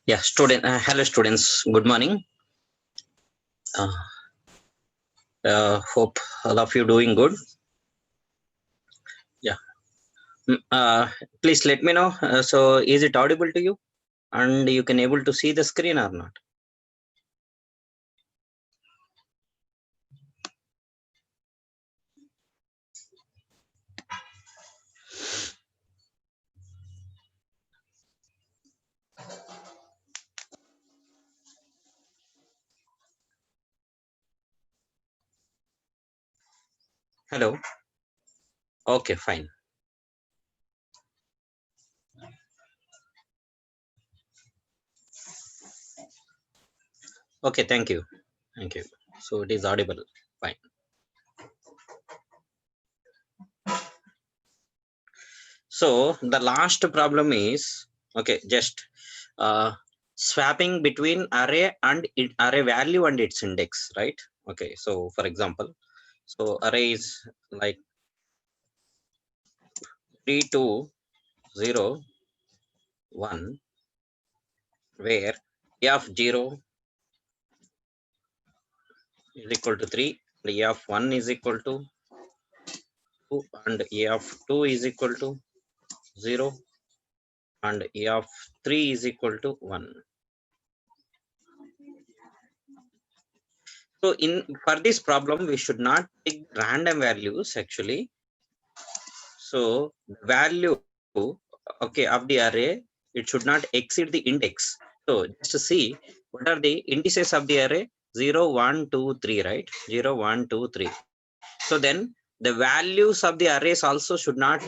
Yeah, hello students. Good morning. Uh, Hope all of you doing good. Yeah. Please let me know. So, is it audible to you, and you can able to see the screen or not? Hello. Okay, fine. Okay, thank you. Thank you. So it is audible. Fine. So the last problem is okay. Just swapping between array and array value and its index, right? Okay. So for example, so array is like 3201, where a of 0 is equal to 3, a of 1 is equal to 2, and a of 2 is equal to 0, and a of 3 is equal to 1. So in for this problem, we should not take random values actually. So value okay of the array, it should not exceed the index. So just to see what are the indices of the array, 0 1 2 3, right? 0 1 2 3. So then the values of the arrays also should not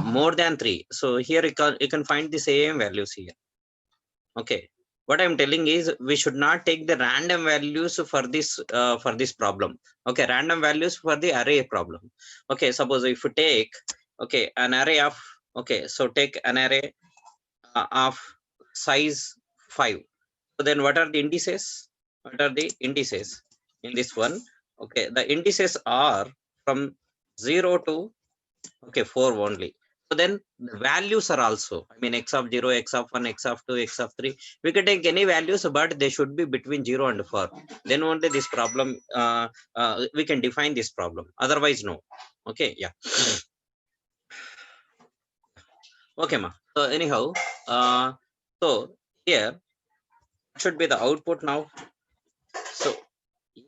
more than 3. So here you can find the same values here. Okay, what I'm telling is we should not take the random values for this problem. Okay, random values for the array problem. Okay, suppose if you take okay an array of okay, so take an array of size 5. So then what are the indices? What are the indices in this one? Okay, the indices are from 0 to okay 4 only. So then the values are also, I mean, x of 0, x of 1, x of 2, x of 3. We can take any values, but they should be between 0 and 4. Then only this problem we can define this problem. Otherwise, no. Okay, yeah. Okay, ma. So anyhow, so here should be the output now. So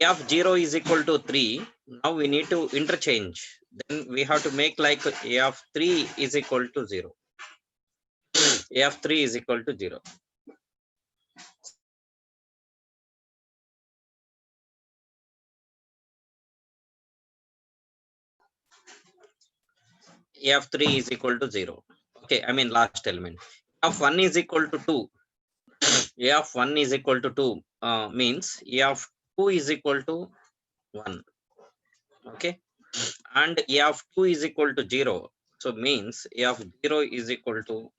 a of 0 is equal to 3. Now we need to interchange. Then we have to make like a of 3 is equal to 0. A of 3 is equal to 0. A of 3 is equal to 0. Okay, I mean last element. A of 1 is equal to 2. A of 1 is equal to 2 means A of 2 is equal to 1. Okay, and A of 2 is equal to 0. So means A of 0 is equal to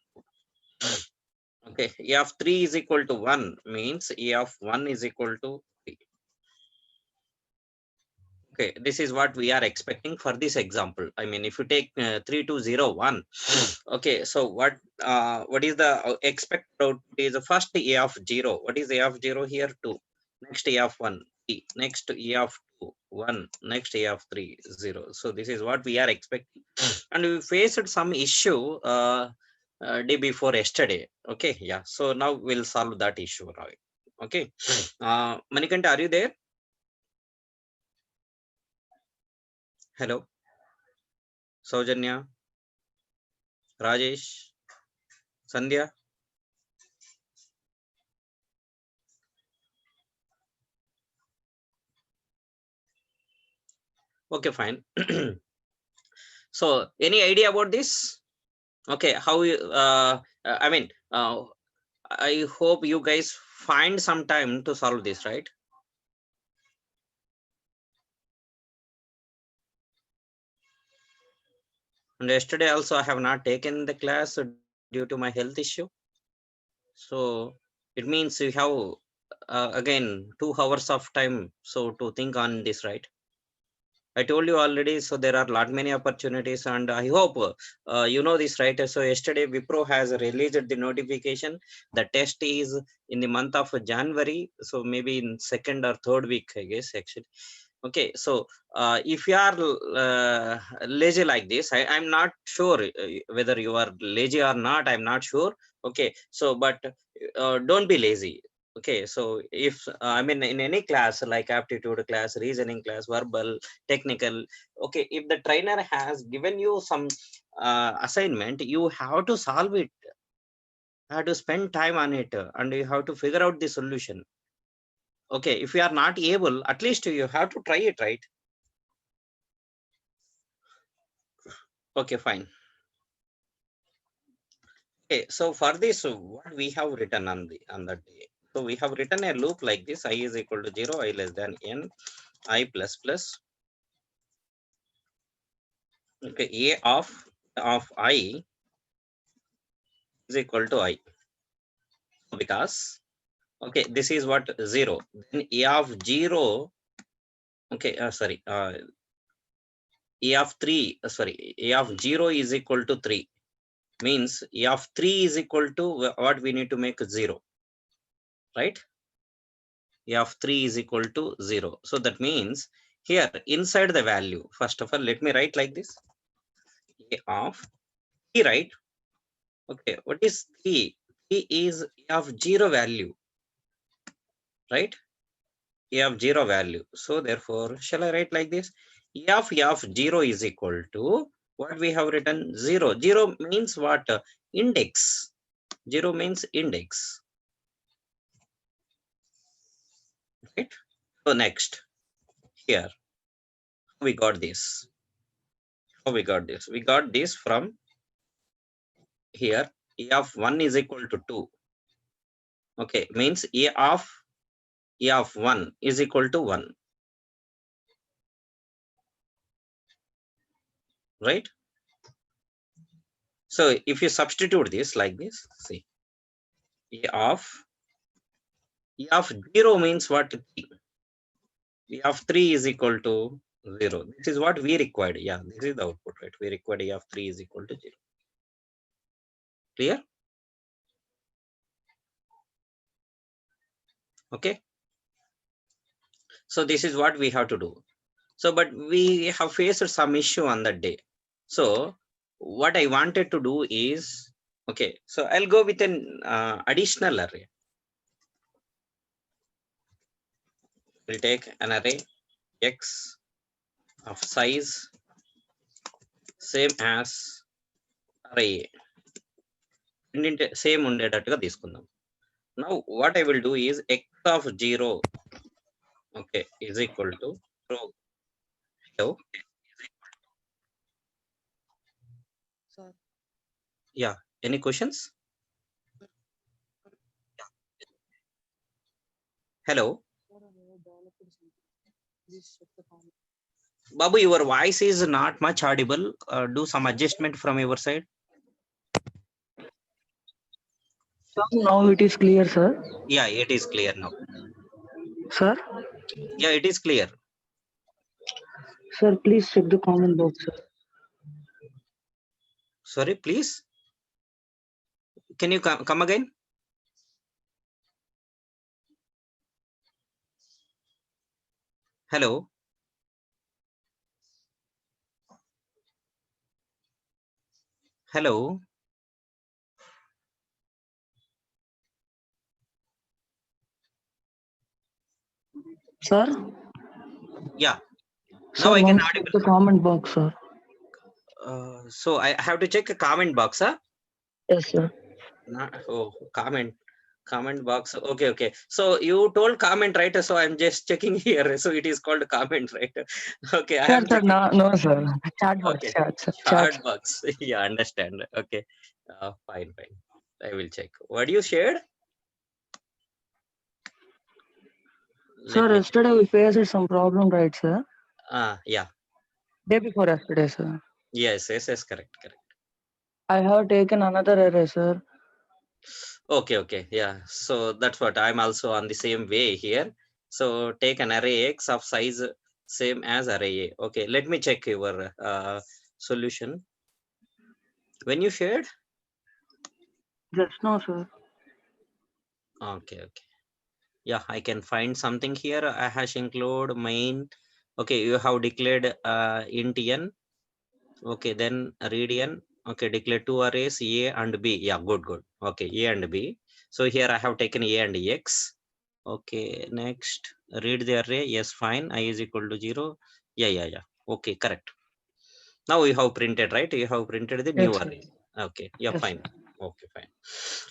okay. A of 3 is equal to 1 means A of 1 is equal to 3. Okay, this is what we are expecting for this example. I mean, if you take 3201, okay, so what is the expected output is the first A of 0. What is A of 0 here? 2. Next A of 1, 3. Next A of 2, 1. Next A of 3, 0. So this is what we are expecting. And we faced some issue day before yesterday. Okay, yeah. So now we'll solve that issue now. Okay. Manikanta, are you there? Hello. Saujanya, Rajesh, Sandhya. Okay, fine. So, any idea about this? Okay, how you? I mean, I hope you guys find some time to solve this, right? And yesterday also I have not taken the class due to my health issue. So it means you have again 2 hours of time so to think on this, right? I told you already, so there are lot many opportunities, and I hope you know this, right? So yesterday Wipro has released the notification. The test is in the month of January, so maybe in second or third week, I guess, actually. Okay, so if you are lazy like this, I'm not sure whether you are lazy or not, I'm not sure. Okay, so but don't be lazy. Okay, so if I mean in any class like aptitude class, reasoning class, verbal, technical, okay, if the trainer has given you some assignment, you have to solve it, have to spend time on it, and you have to figure out the solution. Okay, if you are not able, at least you have to try it, right? Okay, fine. Okay, so for this, what we have written on that day. So we have written a loop like this: I is equal to 0, I less than n, I plus plus. Okay, a of I is equal to I, because okay, this is what 0. Then a of 0. Okay, sorry, a of 3. Sorry, a of 0 is equal to 3. Means a of 3 is equal to what we need to make 0, right? A of 3 is equal to 0. So that means here inside the value, first of all, let me write like this: A of 3, right? Okay, what is 3? 3 is A of 0 value, right? A of 0 value. So therefore, shall I write like this? A of 0 is equal to what we have written: 0. 0 means what? Index. 0 means index, right? So next, here we got this. How we got this? We got this from here. A of 1 is equal to 2. Okay, means a of 1 is equal to 1, right? So if you substitute this like this, see, a of 0 means what? A of 3 is equal to 0. This is what we required. Yeah, this is the output, right? We required a of 3 is equal to 0. Clear? Okay. So this is what we have to do. So, but we have faced some issue on that day. So what I wanted to do is, okay, so I'll go with an additional array. We'll take an array X of size same as array same ఉండేటట్టుగా తీసుకుందాం. Now what I will do is x of 0, okay, is equal to hello. Sir, Yeah, any questions? Hello sir, I have developed something. Please check the comment. Babu, your voice is not much audible. Do some adjustment from your side. Sir, now it is clear, sir. Yeah, it is clear now. Sir, Yeah, it is clear. sir, please check the comment box, sir. Sorry, please, can you come again? Hello hello Sir, Yeah, now sir, I can once check audible. the comment box, sir. So I have to check a comment box, huh? Yes, sir. Not, oh, comment box. Okay, okay. So you told comment, right? So I'm just checking here. So it is called comment, right? Okay, I Sir, am sir, checking. no, sir. Chat box, Okay, chat, sir. Chat. chat box. Yeah, understand. Okay, fine, fine. I will check. What you shared? Let Sir, me check. yesterday we faced some problem, right, sir? Yeah. Day before yesterday, sir. Yes, yes, yes, correct, correct. I have taken another array, sir. Okay, okay. Yeah. So that's what I'm also on the same way here. So take an array X of size same as array A. Okay, let me check your solution. When you shared? Just now, sir. Okay. Yeah, I can find something here. I hash include main. Okay, you have declared int n. Okay, then read n. Okay, declare two arrays A and B. Yeah, good. Okay, A and B. So here I have taken A and X. Okay, next read the array. Yes, fine. I is equal to 0. Yeah. Okay, correct. Now we have printed, right? You have printed the new Yes, sir. array. Okay, yeah, Yes, fine. Okay, fine.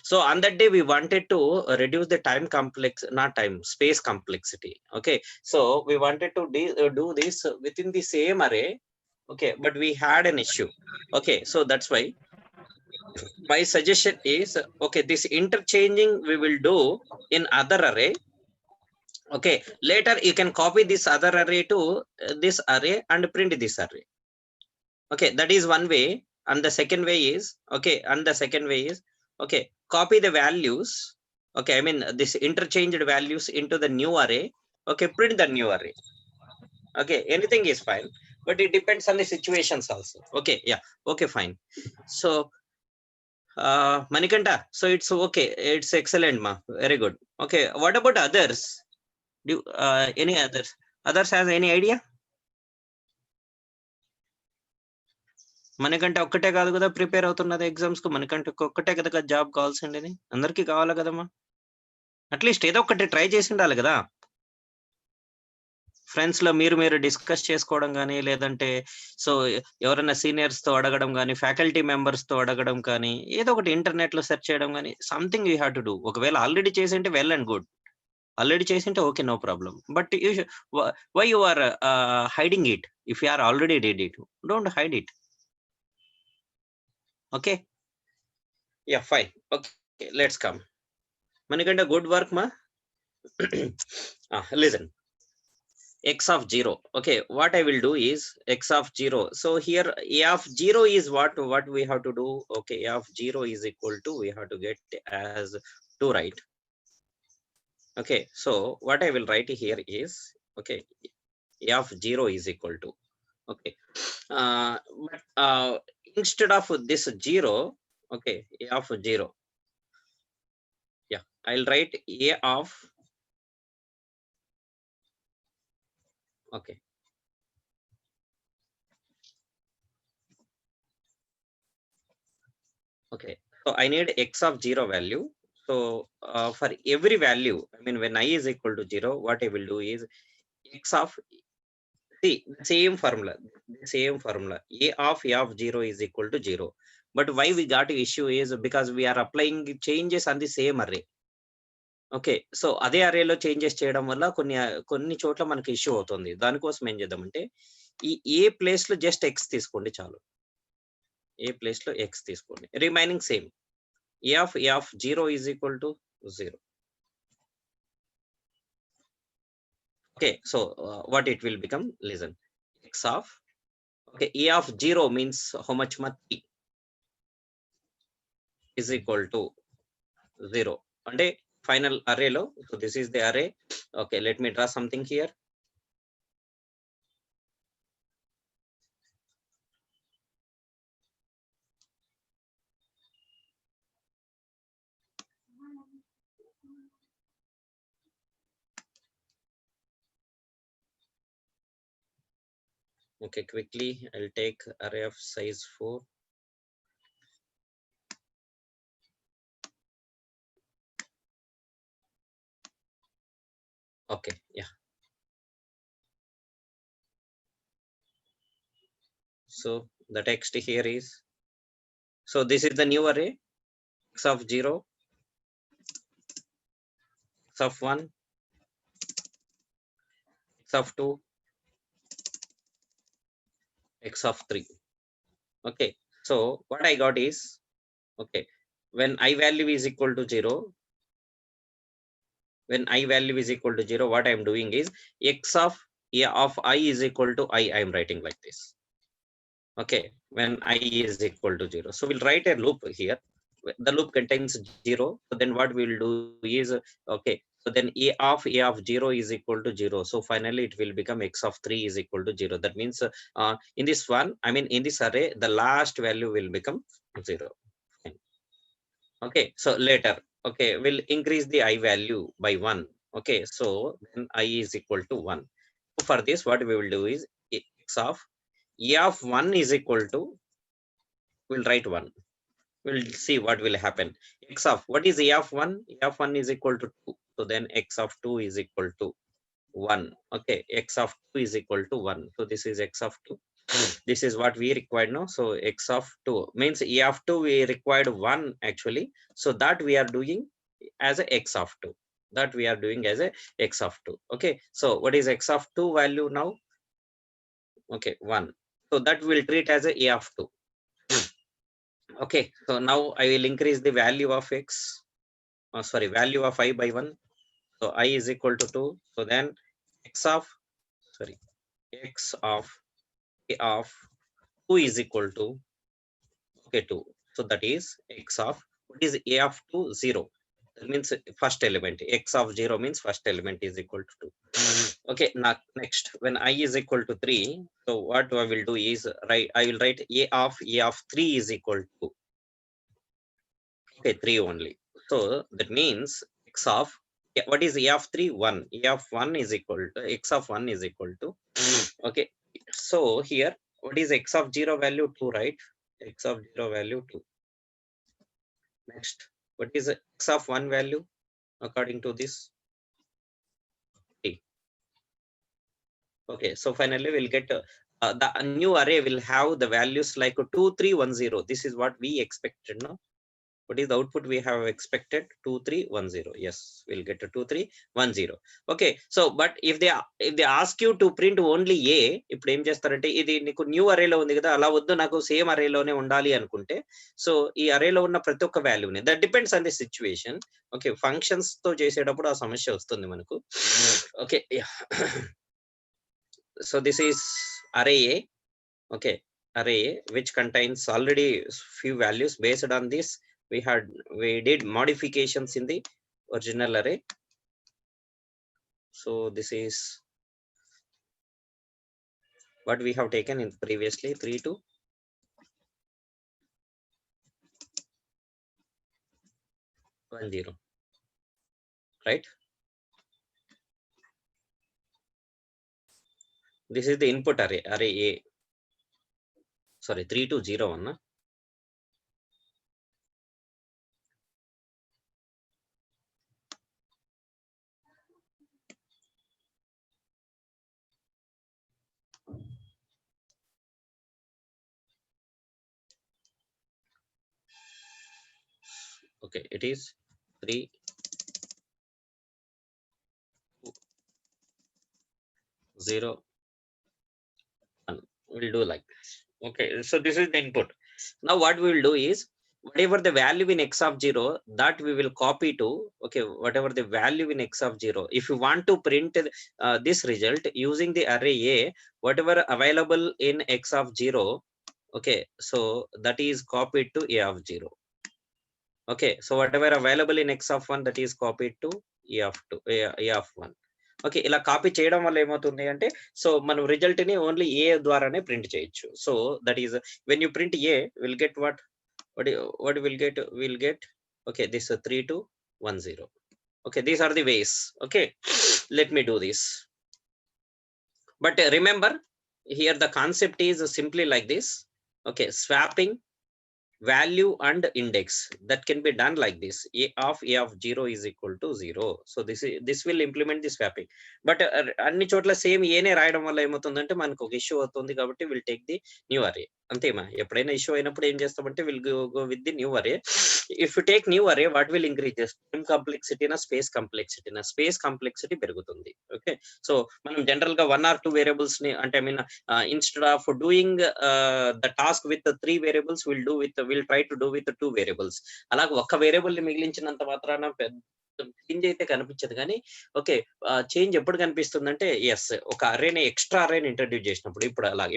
So on that day we wanted to reduce the space complexity. Okay, so we wanted to do this within the same array. Okay, but we had an issue. Okay, so that's why my suggestion is, okay, this interchanging we will do in other array. Okay, later you can copy this other array to this array and print this array. Okay, that is one way. And the second way is, okay, copy the values. Okay, I mean this interchanged values into the new array. Okay, print the new array. Okay, anything is fine, but it depends on the situations also. Okay, yeah, okay, fine. So Manikanta, so it's okay, it's excellent, ma, very good. Okay, what about others? Do any others has any idea? మనకంటే ఒక్కటే కాదు కదా prepare అవుతున్నది exams కు, మనకంటే ఒక్కటే కదా job కావాల్సిండేది, అందరికీ కావాలా కదమ్మా? అట్లీస్ట్ ఏదో ఒకటి ట్రై చేసి ఉండాలి కదా. ఫ్రెండ్స్ లో మీరు డిస్కస్ చేసుకోవడం కానీ, లేదంటే సో ఎవరైనా సీనియర్స్ తో అడగడం కానీ, ఫ్యాకల్టీ మెంబర్స్ తో అడగడం కానీ, ఏదో ఒకటి ఇంటర్నెట్ లో సెర్చ్ చేయడం కానీ, something you have to do. ఒకవేళ ఆల్రెడీ చేసింటే వెల్ అండ్ గుడ్, ఆల్రెడీ చేసింటే okay, no problem. But why you are hiding it? If you are already did it, don't hide it. Okay, yeah, fine. Okay, let's come. Manikanda, good work, ma. Listen, x of 0. Okay, what I will do is x of 0. So here a of 0 is what we have to do. Okay, a of 0 is equal to, we have to get as 2, right? Okay, so what I will write here is, okay, a of 0 is equal to, okay, but instead of this 0, okay, a of 0, yeah, I'll write a of, okay, okay, so I need x of 0 value. So for every value, I mean when I is equal to 0, what I will do is x of, see, same formula, a of 0 is equal to 0. But why we got issue is because we are applying changes on the same array. Okay, so అదే అరేలో changes చేయడం వల్ల కొన్ని చోట్ల మనకి issue అవుతుంది. దానికోసం ఏం చేద్దామంటే, ఈ ఏ ప్లేస్ లో జస్ట్ ఎక్స్ తీసుకోండి చాలు. ఏ ప్లేస్ లో ఎక్స్ తీసుకోండి, remaining same. a of 0 is equal to 0. Okay, so what it will become, listen, x of, okay, a of 0 means how much, 3 is equal to 0 అంటే ఫైనల్ అరేలో. So this is the array. Okay, let me draw something here. Okay, quickly I'll take array of size 4. Okay, yeah. So the text here is, so this is the new array, x of 0, x of 1, x of 2, x of 3. Okay, so what I got is, okay, when I value is equal to 0, what I am doing is x of I is equal to I am writing like this. Okay, when I is equal to 0, so we'll write a loop here. The loop contains 0. So then what we'll do is, okay, So then a of 0 is equal to 0. So finally it will become x of 3 is equal to 0. That means in this one, I mean in this array, the last value will become 0. Fine. Okay, so later, okay, we'll increase the I value by 1. Okay, so then I is equal to 1. For this, what we will do is x of a of 1 is equal to, we'll write 1. We'll see what will happen. X of, what is a of 1? A of 1 is equal to 2. So then x of 2 is equal to 1. Okay, x of 2 is equal to 1. So this is x of 2. This is what we required now. So x of 2 means a of 2 we required 1 actually. So that we are doing as a x of 2. That we are doing as a x of 2. Okay, so what is x of 2 value now? Okay, 1. So that will treat as a of 2. Okay, so now I will increase the value of x. Sorry, value of I by 1. So I is equal to 2. So then x of, sorry, x of a of 2 is equal to, okay, 2. So that is x of, what is a of 2? 0. That means first element. X of 0 means first element is equal to 2. Okay, now next, when I is equal to 3, so what I will do is, I will write a of 3 is equal to, okay, 3 only. So that means x of, what is a of 3? 1. A of 1 is equal to, x of 1 is equal to, okay. So here, what is x of 0 value? 2, right? X of 0 value 2. Next, what is x of 1 value according to this? 3. Okay, so finally we'll get the new array will have the values like 2, 3, 1, 0. This is what we expected, no? What is the output we have expected? 2, 3, 1, 0. Yes, we'll get a 2, 3, 1, 0. Okay, so but if they ask you to print only a, ఇప్పుడు ఏం చేస్తారంటే ఇది నీకు new అరేలో ఉంది కదా, అలా వద్దు నాకు సేమ్ అరేలోనే ఉండాలి అనుకుంటే, సో ఈ అరేలో ఉన్న ప్రతి ఒక్క వాల్యూని, that depends on the situation. Okay, functions తో చేసేటప్పుడు ఆ సమస్య వస్తుంది మనకు. Okay, so this is array A. Okay, array A, which contains already few values. Based on this, we did modifications in the original array. So this is what we have taken in previously, 3 to 1, 0, right? This is the input array, array A. Sorry, 3 to 0 1. Okay, it is 3, 0, 1. We'll do like this. Okay, so this is the input. Now what we will do is, whatever the value in x of 0, that we will copy to, okay, whatever the value in x of 0, if you want to print this result using the array A, whatever available in x of 0, okay, so that is copied to a of 0. Okay, so whatever available in x of 1, that is copied to a of 2, a of 1. Okay, ఇలా copy చేయడం వల్ల ఏమవుతుంది అంటే, so మనం result ని only ఏ ద్వారానే print చేయొచ్చు. So that is when you print A, will get what we'll get, okay, this 3 to 1, 0. Okay, these are the ways. Okay, let me do this. But remember, here the concept is simply like this. Okay, swapping value and index, that can be done like this. A of 0 is equal to 0. So this will implement the swapping. But అన్ని చోట్ల same ఏనే రాయడం వల్ల ఏమవుతుందంటే మనకు ఒక issue అవుతుంది, కాబట్టి విల్ టేక్ ది న్యూ అరే. అంతేమా, ఎప్పుడైనా ఇష్యూ అయినప్పుడు ఏం చేస్తామంటే will go with the new అరే. ఇఫ్ యు టేక్ న్యూ అరే, what will increase time complexity నా స్పేస్ కాంప్లెక్సిటీ నా, స్పేస్ కాంప్లెక్సిటీ పెరుగుతుంది. ఓకే, సో మనం జనరల్ గా 1 or 2 వేరియబుల్స్ ని, అంటే I mean instead of doing the task with the 3 variables, we'll try to do with the 2 variables. అలాగే ఒక్క variable ని మిగిలించినంత మాత్రాన చేంజ్ అయితే కనిపించదు, కానీ ఓకే, చేంజ్ ఎప్పుడు కనిపిస్తుందంటే, ఎస్, ఒక అరేని, ఎక్స్ట్రా అరేని ఇంట్రడ్యూస్ చేసినప్పుడు,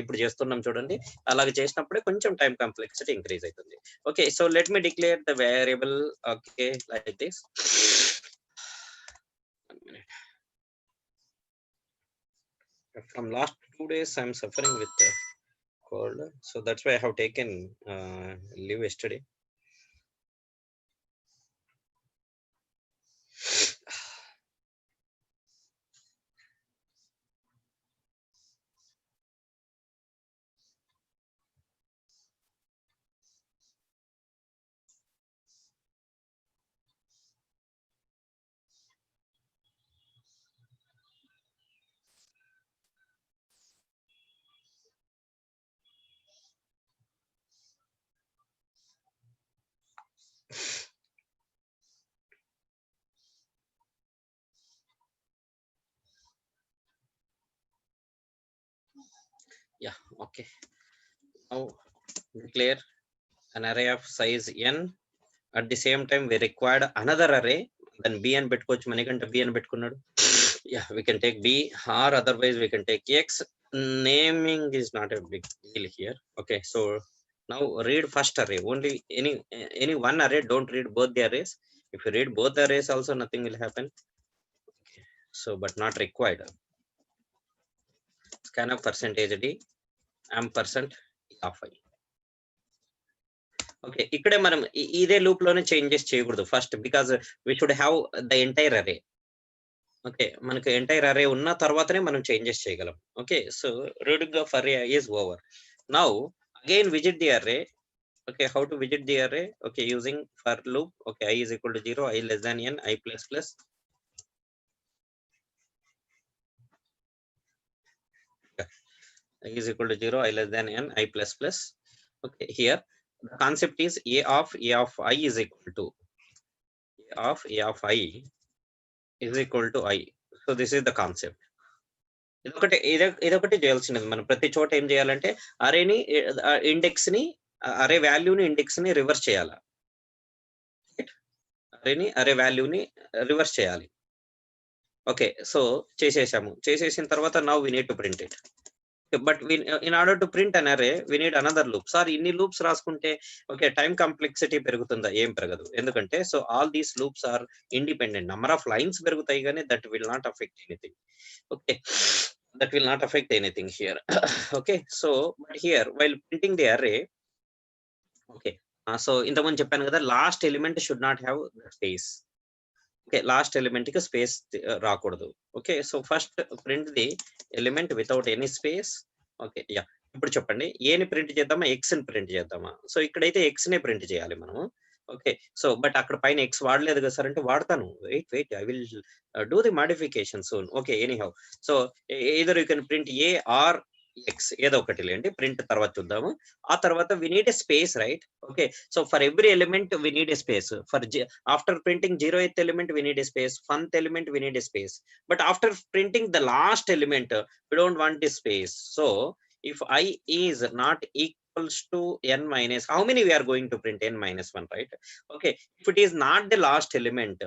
ఇప్పుడు చేస్తున్నాం చూడండి, అలాగే చేసినప్పుడే కొంచెం టైం కాంప్లెక్సిటీ ఇంక్రీజ్ అవుతుంది. Okay, so let me declare the variable, okay, like this. minute. From last 2 days I'm suffering with cold, so that's why I have taken leave yesterday. Yeah, okay. Now declare an array of size n. At the same time we required another array, then b and పెట్టుకోవచ్చు మనకంటే b అని పెట్టుకున్నాడు. Yeah, we can take b, or otherwise we can take x. Naming is not a big deal here. Okay, so now read first array, only any one array, don't read both the arrays. If you read both the arrays also nothing will happen. Okay, so but not required. Scanf percentage d ampersand of I. Okay, ikkade manam ide loop lone changes cheyakudadu first, because we should have the entire array. Okay, మనకు entire అరే ఉన్న తర్వాతనే మనం changes చేయగలం. Okay, so reading of array is over. Now again visit the array. Okay, how to visit the array? Okay, using for loop. Okay, I is equal to 0, I less than n, I plus plus. I is equal to 0, I less than n, I plus plus. Okay, here the concept is a of I is equal to a of I is equal to I. So this is the concept. ఇదొకటి చేయాల్సినది. మనం ప్రతి చోట ఏం చేయాలంటే అరేని index ని అరే వాల్యూని index ని రివర్స్ చేయాలి. అరేని అరే వాల్యూని రివర్స్ చేయాలి. ఓకే, సో చేసేసిన తర్వాత now we need to print it. But in order to print an array we need another loop. Sir ఇన్ని లూప్స్ రాసుకుంటే ఓకే టైం కాంప్లెక్సిటీ పెరుగుతుందా? ఏం పెరగదు. ఎందుకంటే so all these loops are independent. Number of lines పెరుగుతాయి కానీ that will not affect anything. Okay, that will not affect anything here. Okay, so but here while printing the array, okay, so ఇంతకుముందు చెప్పాను కదా, last element should not have space. Okay, last element కి space రాకూడదు. Okay, so first print the element without any space. Okay, yeah, ఇప్పుడు చెప్పండి ఏని print చేద్దామా, X ని ప్రింట్ చేద్దామా? సో ఇక్కడైతే ఎక్స్ నే ప్రింట్ చేయాలి మనము. ఓకే, సో బట్ అక్కడ పైన ఎక్స్ వాడలేదు కదా సార్ అంటే వాడతాను. Wait I will do the modification soon. Okay, anyhow, so either you can print a or x, ఏదో ఒకటి లేండి. ప్రింట్ తర్వాత చూద్దాము. ఆ తర్వాత we need a space, right? Okay, so for every element we need a space. For after printing 0th element we need a space, 1th element we need a space, but after printing the last element we don't want this space. So if I is not equals to n minus, how many we are going to print? N minus 1, right? Okay, if it is not the last element,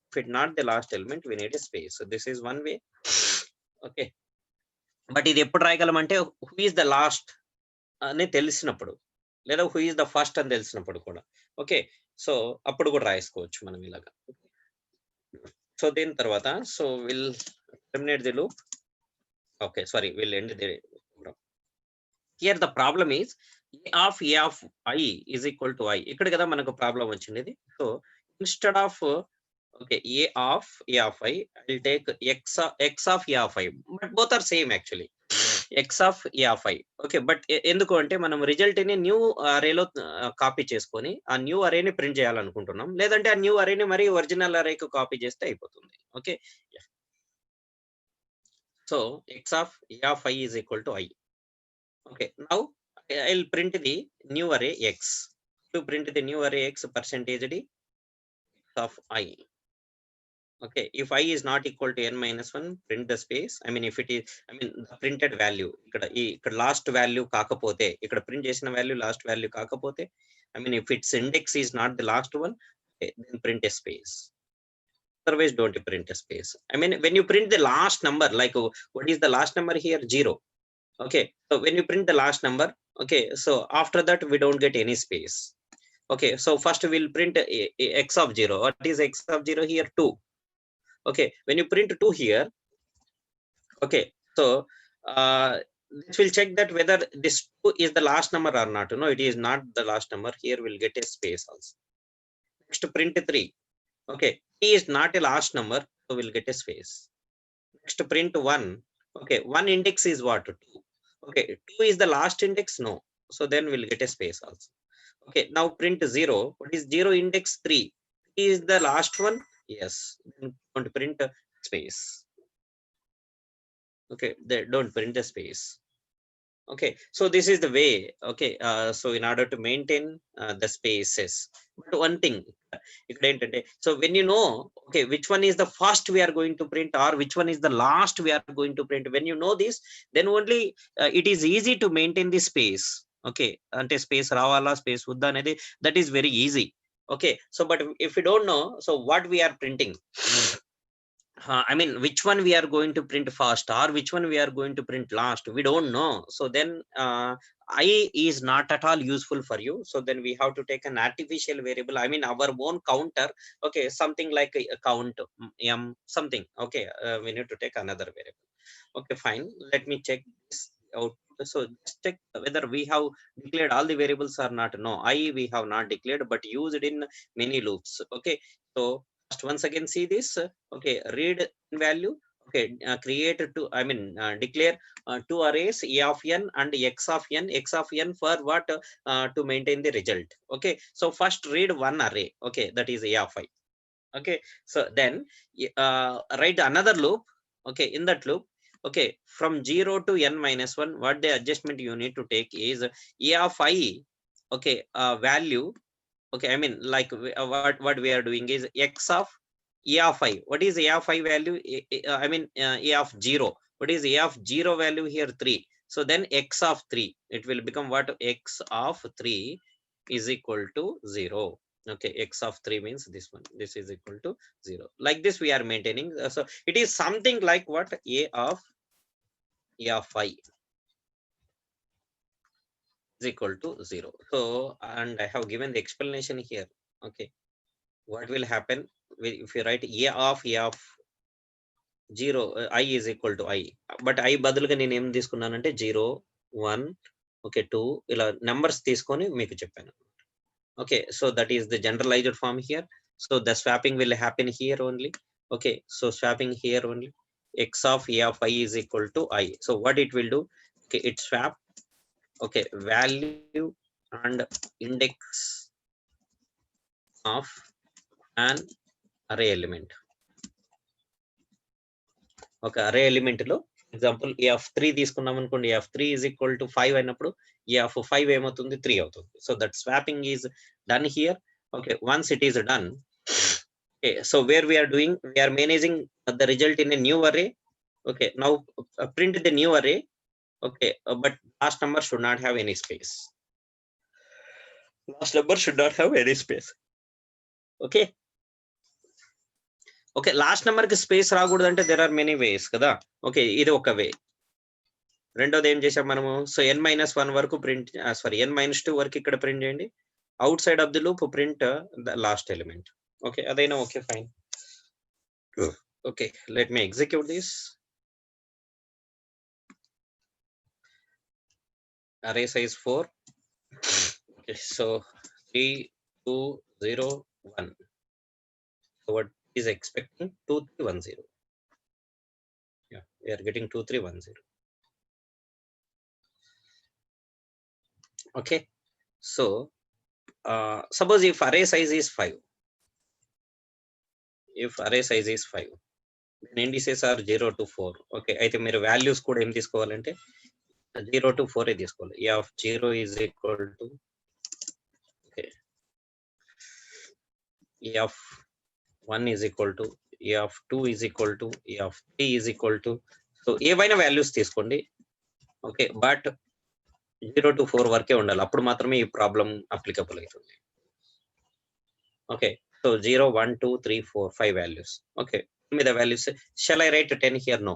if it not the last element we need a space. So this is one way. Okay, but ఇది ఎప్పుడు రాయగలం అంటే who is the last అని తెలిసినప్పుడు, లేదా who is the first అని తెలిసినప్పుడు కూడా. Okay, so అప్పుడు కూడా రాసుకోవచ్చు మనం ఇలాగా. సో దీని తర్వాత so will terminate the loop. Okay, sorry, will end the. Here the problem is a of I is equal to I. ఇక్కడ కదా మనకు ప్రాబ్లం వచ్చింది. So instead of okay a of I, I'll take x of a of I, but both are same actually. x of a of I. Okay, but ఎందుకు అంటే మనం result ని new అరేలో copy చేసుకొని ఆ న్యూ అరేని ప్రింట్ చేయాలనుకుంటున్నాం, లేదంటే ఆ new అరేని మరి ఒరిజినల్ అరేకి కాపీ చేస్తే అయిపోతుంది. Okay, so x of a of I is equal to I. Okay, now I'll print the new array x. To print the new array x, percentage d of I. Okay, if I is not equal to n minus 1, print the space. I mean if it is, I mean the printed value ఇక్కడ last value కాకపోతే, ఇక్కడ print చేసిన value last value కాకపోతే, I mean if its index is not the last one, okay, then print a space. Otherwise don't print a space. I mean when you print the last number, like what is the last number here? 0. Okay, so when you print the last number, okay, so after that we don't get any space. Okay, so first we'll print x of 0. What is x of 0 here? 2. Okay, when you print 2 here, okay, so this will check that whether this 2 is the last number or not. No, it is not the last number. Here we'll get a space also. Next, print 3. Okay, 3 is not a last number, so we'll get a space. Next, print 1. Okay, 1 index is what? 2. Okay, 2 is the last index. No, so then we'll get a space also. Okay, now print 0. What is 0 index? 3. 3 is the last one. Yes, then don't print a space. Okay, they don't print a space. Okay, so this is the way. Okay, so in order to maintain the spaces, but one thing ఇక్కడ ఏంటంటే, so when you know, okay, which one is the first we are going to print or which one is the last we are going to print, when you know this, then only it is easy to maintain the space. Okay, ante space రావాలా space వద్దా అనేది, that is very easy. Okay, so but if you don't know, so what we are printing, I mean, which one we are going to print first or which one we are going to print last, we don't know. So then I is not at all useful for you. So then we have to take an artificial variable, I mean our own counter. Okay, something like a count m something. Okay, we need to take another variable. Okay, fine, let me check this out. So just check whether we have declared all the variables or not. No, I we have not declared, but used in many loops. Okay, so first once again see this. Okay, read value. Okay, create two, I mean declare two arrays, a of n and x of n. X of n for what? To maintain the result. Okay, so first read one array. Okay, that is a of I. Okay, so then write another loop. Okay, in that loop, okay, from 0 to n minus 1, what the adjustment you need to take is a of I. Okay, value. Okay, I mean like what we are doing is x of a of I. What is a of I value? I mean a of 0. What is a of 0 value here? 3. So then x of 3, it will become what? X of 3 is equal to 0. Okay, x of 3 means this one, this is equal to 0. Like this we are maintaining. So it is something like what? A of I is equal to 0. So, and I have given the explanation here. Okay, what will happen if you write a of 0, I is equal to I, but I బదులుగా నేను ఏం తీసుకున్నానంటే 0 1 okay 2 ఇలా numbers తీసుకొని మీకు చెప్పాను. Okay, so that is the generalized form here. So the swapping will happen here only. Okay, so swapping here only, x of a of I is equal to I. So what it will do? Okay, it swap, okay, value and index of an array element. ఒక అరే element లో example A of 3 తీసుకున్నాం అనుకోండి, ఏ of 3 is equal to 5 అయినప్పుడు ఏ of 5 ఏమవుతుంది? 3 అవుతుంది. So that swapping is done here. Okay, once it is done, okay, so where we are doing, we are managing the result in a new array. Okay, now print the new array. Okay, but last number should not have any space. Last number should not have any space. Okay, okay, last number కి space రాకూడదు అంటే there are many ways కదా. Okay, ఇది ఒక వే. రెండోది ఏం చేసాం మనము? సో n-1 వరకు ప్రింట్, సారీ n-2 వరకు ఇక్కడ ప్రింట్ చేయండి. Outside of the loop print the last element. Okay, అదైనా okay, fine. Okay, let me execute this. array size 4. Okay, so 3 2 0 1. So what is expecting? 2 3 1 0. Yeah, we are getting 2 3 1 0. Okay, so suppose if array size is 5, if array size is 5, then indices are 0 to 4. Okay, అయితే మీరు values కూడా ఏం తీసుకోవాలంటే 0 to 4 తీసుకోవాలి. a of 0 is equal to, okay, a of 1 is equal to, a of 2 is equal to, a of 3 is equal to. So ఏవైనా values తీసుకోండి. Okay, but 0 to 4 వరకే ఉండాలి, అప్పుడు మాత్రమే ఈ ప్రాబ్లం అప్లికబుల్ అవుతుంది. Okay, so 0 1 2 3 4 5 values. ఓకే, మీద values shall I write 10 here? No.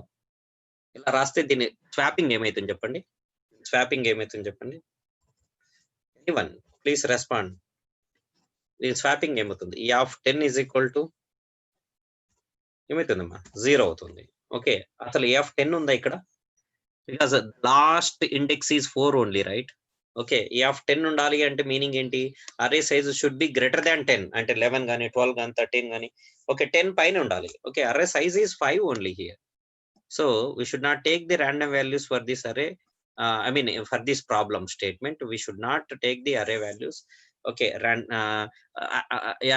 ఇలా రాస్తే దీని స్వాపింగ్ ఏమైతుంది చెప్పండి? స్వాపింగ్ ఏమైతుంది చెప్పండి? Anyone please respond. దీని స్వాపింగ్ ఏమవుతుంది? ఈ ఆఫ్ 10 is equal to ఏమవుతుందమ్మా 0 అవుతుంది. ఓకే, అసలు a of 10 ఉందా ఇక్కడ? Because last index is 4 only, right? Okay, a of 10 ఉండాలి అంటే మీనింగ్ ఏంటి? అరే size should be greater than 10, అంటే 11 గానీ 12 గానీ 13 గానీ ఓకే 10 పైన ఉండాలి. ఓకే, అరే size is 5 only here. So we should not take the random values for this array. I mean for this problem statement we should not take the array values. Okay,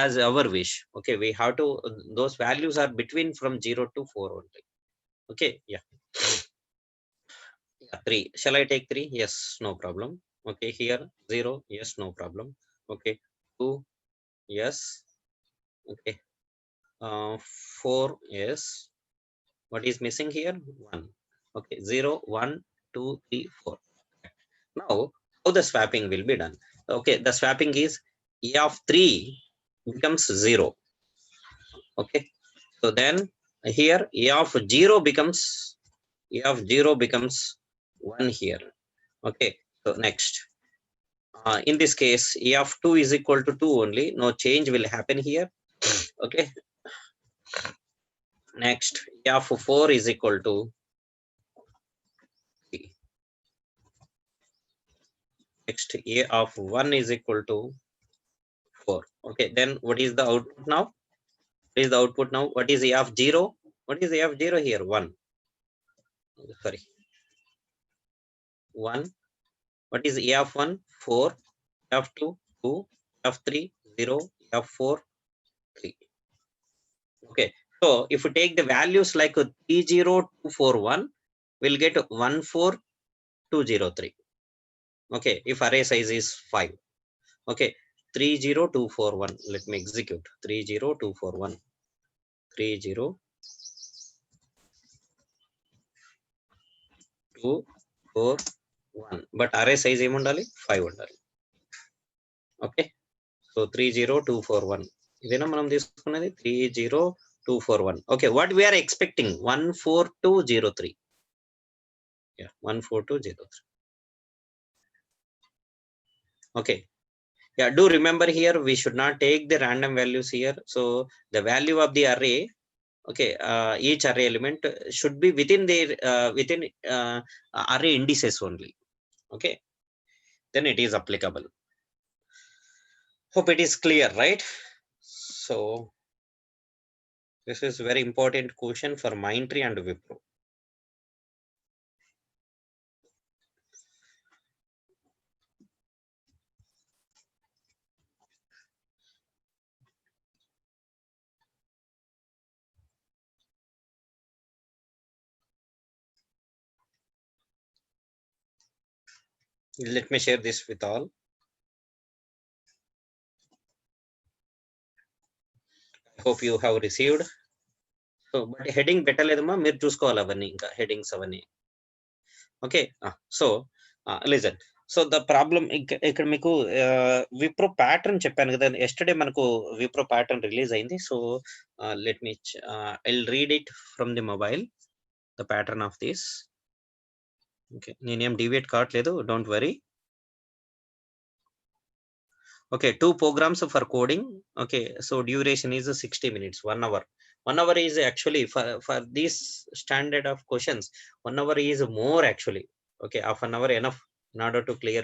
as our wish. Okay, we have to, those values are between from 0 to 4 only. Okay, yeah. 3. Shall I take 3? Yes, no problem. Okay, here 0. Yes, no problem. Okay, 2. Yes. Okay, 4. Yes. What is missing here? 1. Okay, 0, 1, 2, 3, 4. Now, how the swapping will be done? Okay, the swapping is a of 3 becomes 0. Okay, so then here a of 0 becomes 1 here. Okay, so next, in this case a of 2 is equal to 2 only, no change will happen here. Okay, next a of 4 is equal to 3. Next a of 1 is equal to 4. Okay, then what is the output now? What is the output now? What is a of 0? What is a of 0 here? 1. Sorry, 1. What is a of 1? 4. A of 2? 2. A of 3? 0. A of 4? 3. Okay, so if we take the values like 30241, we'll get 14203. Okay, if array size is 5. Okay, 30241. Let me execute. 30241. 30241. But array size em undali? 5 undali. Okay, so 30241. Idena manam తీసుకున్నది 30241. Okay, what we are expecting? 14203. Yeah, 14203. Okay, yeah, do remember here we should not take the random values here. So the value of the array, okay, each array element should be within their array indices only. Okay, then it is applicable. Hope it is clear, right? So this is very important question for Mindtree and Wipro. Let me share this with all. I hope you have received. So but heading పెట్టలేదమ్మా, మీరు చూసుకోవాలి అవన్నీ, ఇంకా headings అవన్నీ. Okay, so listen. So the problem ఇక్కడ మీకు Wipro pattern చెప్పాను కదా, yesterday మనకు విప్రో ప్యాటర్న్ రిలీజ్ అయింది. So let me I'll read it from the mobile, the pattern of this. Okay, నేనేం డివియేట్ కావట్లేదు, don't worry. Okay, 2 programs for coding. Okay, so duration is 60 minutes, 1 hour. 1 hour is actually for this standard of questions, 1 hour is more actually. Okay, half an hour enough in order to clear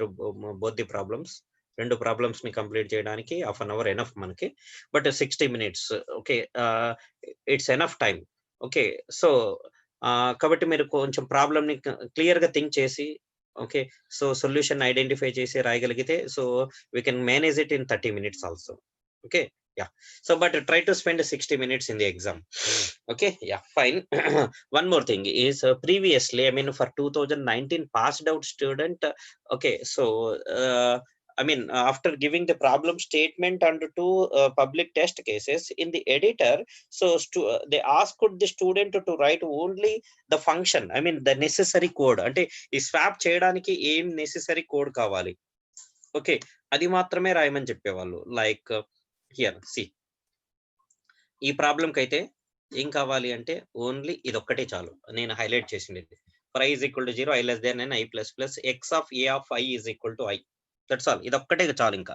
both the problems. Rendu problems ni complete cheyadaniki half an hour enough manaki, but 60 minutes. Okay, it's enough time. Okay, so kabatti మీరు కొంచెం problem ని clear గా think చేసి, okay, so solution identify చేసి రాయగలిగితే, so we can manage it in 30 minutes also. Okay, yeah, so but try to spend 60 minutes in the exam. Okay, yeah, fine. One more thing is previously, I mean for 2019 passed out student, okay, so I mean after giving the problem statement under 2 public test cases in the editor, so they asked the student to write only the function, I mean the necessary code, ante ఈ swap చేయడానికి ఏం necessary code కావాలి, okay, అది మాత్రమే రాయమని చెప్పేవాళ్ళు. Like here see, ఈ problem కి అయితే ఏం కావాలి అంటే ఓన్లీ ఇది ఒక్కటే చాలు, నేను హైలైట్ చేసింది. For i is equal to 0, i less than n, i plus plus x of a of I is equal to I. That's all, ఇది ఒక్కటే చాలు ఇంకా.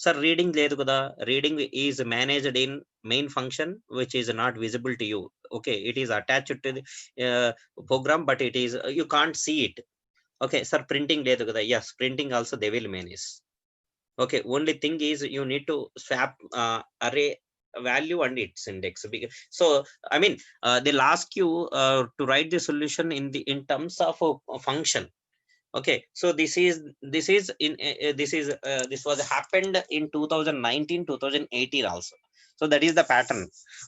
Sir, reading లేదు కదా, reading is managed in main function which is not visible to you. Okay, it is attached to the program, but it is you can't see it. Okay, sir, printing లేదు కదా, yes, printing also they will manage. Okay, only thing is you need to swap array value and its index. So I mean they'll ask you to write the solution in terms of a function. Okay, so this was happened in 2019 2018 also. So that is the pattern.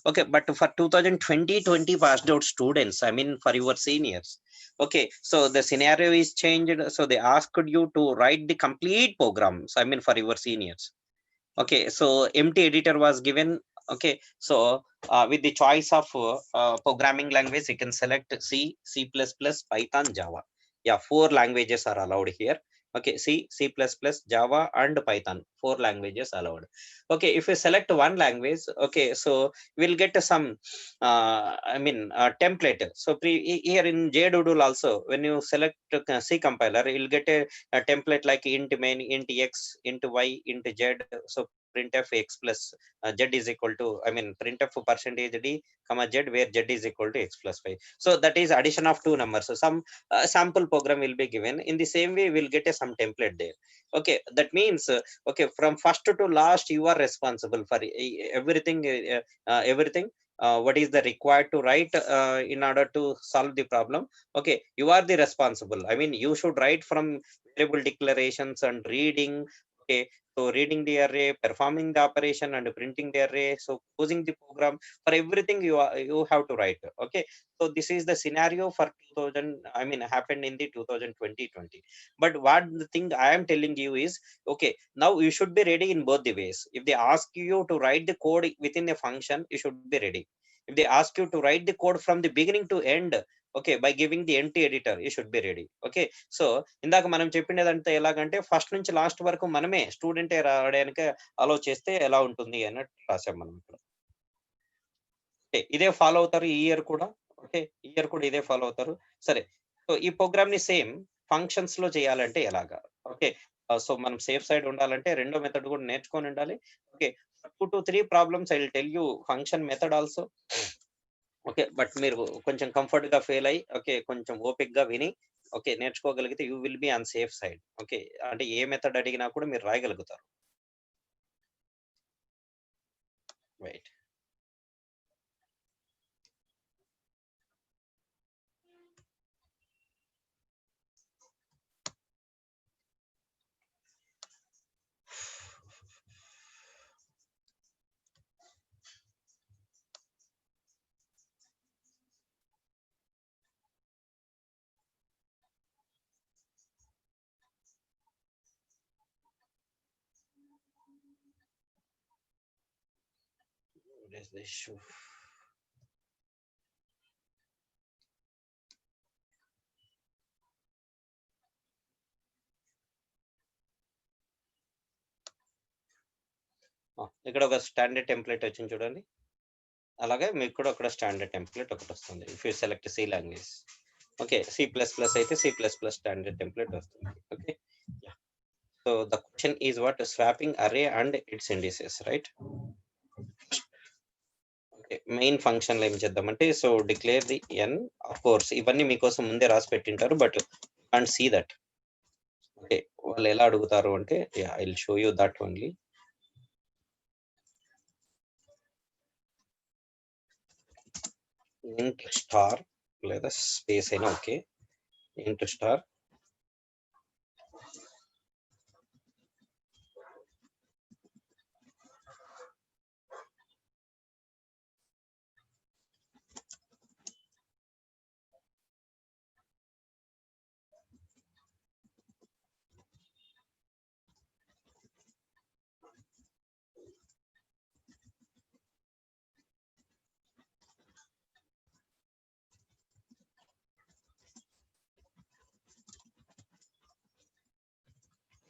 Okay, but for 2020 passed out students, I mean for your seniors, okay, so the scenario is changed. So they asked you to write the complete programs, I mean for your seniors. Okay, so empty editor was given. Okay, so with the choice of programming language, you can select C, C++, Python, Java. Yeah, 4 languages are allowed here. Okay, C, C++, Java and Python, 4 languages allowed. Okay, if you select one language, okay, so we'll get some template. So here in JDoodle also, when you select C compiler, you'll get a template like int main, int x, int y, int z. So printf x plus z is equal to, I mean printf percentage d comma z, where z is equal to x plus 5. So that is addition of 2 numbers. So some sample program will be given. In the same way, we'll get some template there. Okay, that means okay, from first to last you are responsible for everything. Everything what is the required to write in order to solve the problem. Okay, you are the responsible. I mean you should write from variable declarations and reading. Okay, so reading the array, performing the operation and printing the array, so closing the program, for everything you have to write. Okay, so this is the scenario for 2000, I mean happened in the 2020. But what the thing I am telling you is, okay, now you should be ready in both the ways. If they ask you to write the code within a function, you should be ready. If they ask you to write the code from the beginning to end, okay, by giving the empty editor, you should be ready. Okay, so ఇందాక మనం చెప్పిండేదంతా ఎలాగంటే first నుంచి last వరకు మనమే స్టూడెంటే రాయడానికి అలో చేస్తే ఎలా ఉంటుంది అన్నట్టు రాసాం మనం ఇక్కడ. ఇదే ఫాలో అవుతారు ఈ ఇయర్ కూడా. ఓకే, ఈ ఇయర్ కూడా ఇదే ఫాలో అవుతారు. సరే, సో ఈ ప్రోగ్రామ్ ని సేమ్ ఫంక్షన్స్ లో చేయాలంటే ఎలాగా? ఓకే, సో మనం సేఫ్ సైడ్ ఉండాలంటే రెండో మెథడ్ కూడా నేర్చుకొని ఉండాలి. Okay, 2 to 3 problems I will tell you function method also. Okay, but మీరు కొంచెం కంఫర్ట్ గా ఫీల్ అయ్యి, ఓకే, కొంచెం ఓపిక్ గా విని, ఓకే, నేర్చుకోగలిగితే you will be on safe side. Okay, అంటే ఏ మెథడ్ అడిగినా కూడా మీరు రాయగలుగుతారు. Right. What is the issue? ఇక్కడ ఒక స్టాండర్డ్ టెంప్లెట్ వచ్చింది చూడండి. అలాగే మీకు కూడా ఒక స్టాండర్డ్ టెంప్లెట్ ఒకటి వస్తుంది. If you select C language. Okay, C plus plus అయితే C plus plus standard template వస్తుంది. Okay, so the question is what? Swapping array and its indices, right? Okay, main function లో ఏం చేద్దామంటే, so declare the n. Of course ఇవన్నీ మీకోసం ముందే రాసి పెట్టింటారు, but can't see that. Okay, వాళ్ళు ఎలా అడుగుతారు అంటే, I will show you that only. Int star లేదా స్పేస్ అయినా ఓకే, ఇంట్ స్టార్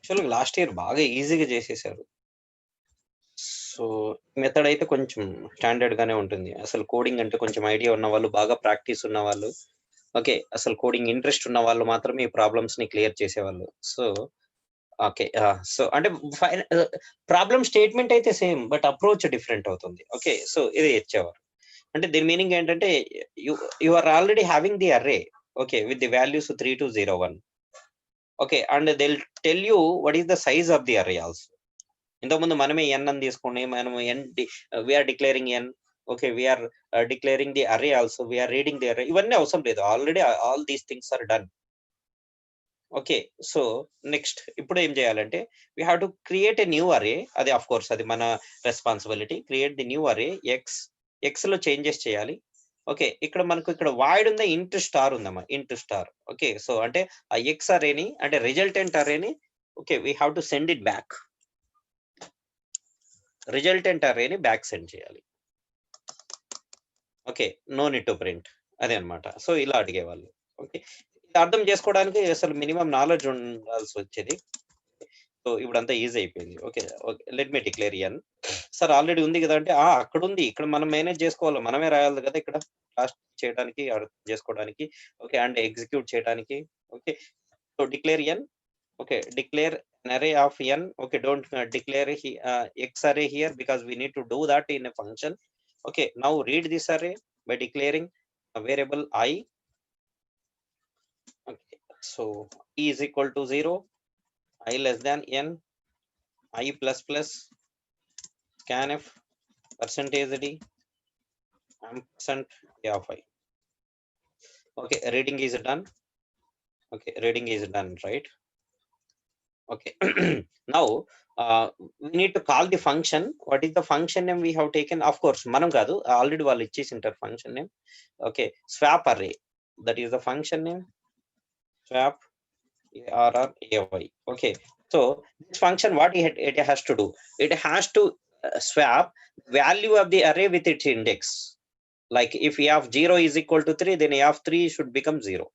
యాక్చువల్గా లాస్ట్ ఇయర్ బాగా ఈజీగా చేసేసారు. సో మెథడ్ అయితే కొంచెం స్టాండర్డ్ గానే ఉంటుంది. అసలు కోడింగ్ అంటే కొంచెం ఐడియా ఉన్న వాళ్ళు, బాగా ప్రాక్టీస్ ఉన్న వాళ్ళు, ఓకే, అసలు కోడింగ్ ఇంట్రెస్ట్ ఉన్న వాళ్ళు మాత్రమే ఈ ప్రాబ్లమ్స్ ని క్లియర్ చేసేవాళ్ళు. So okay. సో అంటే ప్రాబ్లమ్ స్టేట్మెంట్ అయితే సేమ్, బట్ అప్రోచ్ డిఫరెంట్ అవుతుంది. ఓకే. సో ఇది ఇచ్చేవారు. అంటే దీని మీనింగ్ ఏంటంటే you you are already having the array. Okay. With the values 3201. Okay. And they will tell you what is the size of the array also. ఇంతకుముందు మనమే n అని తీసుకొని మనం we are declaring n. Okay. We are declaring the array also. We are reading the array. ఇవన్నీ అవసరం లేదు. Already all these things are done. Okay. So next ఇప్పుడు ఏం చేయాలంటే we have to create a new array. అది of course అది మన responsibility. Create the new array x లో చేంజెస్ చేయాలి. ఓకే. ఇక్కడ మనకు ఇక్కడ వాయిడ్ ఉందా, ఇంట్ స్టార్ ఉందమ్మా, ఇంట్ స్టార్. ఓకే. సో అంటే ఆ ఎక్స్ అర్రేని అంటే రిజల్టెంట్ అర్రేని okay we have to send it back. Resultant అర్రేని బ్యాక్ సెండ్ చేయాలి. Okay. No need to print. అదే అన్నమాట. సో ఇలా అడిగేవాళ్ళు. ఓకే. ఇది అర్థం చేసుకోవడానికి అసలు మినిమం నాలెడ్జ్ ఉండాల్సి వచ్చేది. సో ఇప్పుడంతా ఈజీ అయిపోయింది. ఓకే. ఓకే. లెట్ మీ డిక్లేర్ n. సార్ ఆల్రెడీ ఉంది కదా అంటే అక్కడ ఉంది. ఇక్కడ మనం మేనేజ్ చేసుకోవాలి. మనమే రాయాలి కదా ఇక్కడ క్లాస్ చేయడానికి, అర్థం చేసుకోవడానికి. ఓకే. అండ్ ఎగ్జిక్యూట్ చేయడానికి. Okay. So declare n. Okay. Declare an array of n. Okay. Don't declare x array here because we need to do that in a function. Okay. Now read this array by declaring a variable I. Okay. So I is equal to 0, I less than n, I plus plus, scanf, percentage d, ampersand a of I. Okay. Reading is done. Okay. Reading is done, right? Okay. Now we need to call the function. What is the function name we have taken? Of course manam kaadu, already వాళ్ళు ఇచ్చేసింటారు function name. Okay. Swap array, that is the function name. Swap array. Okay. So this function what it has to do, it has to swap value of the array with its index. Like if a of 0 is equal to 3, then a of 3 should become 0.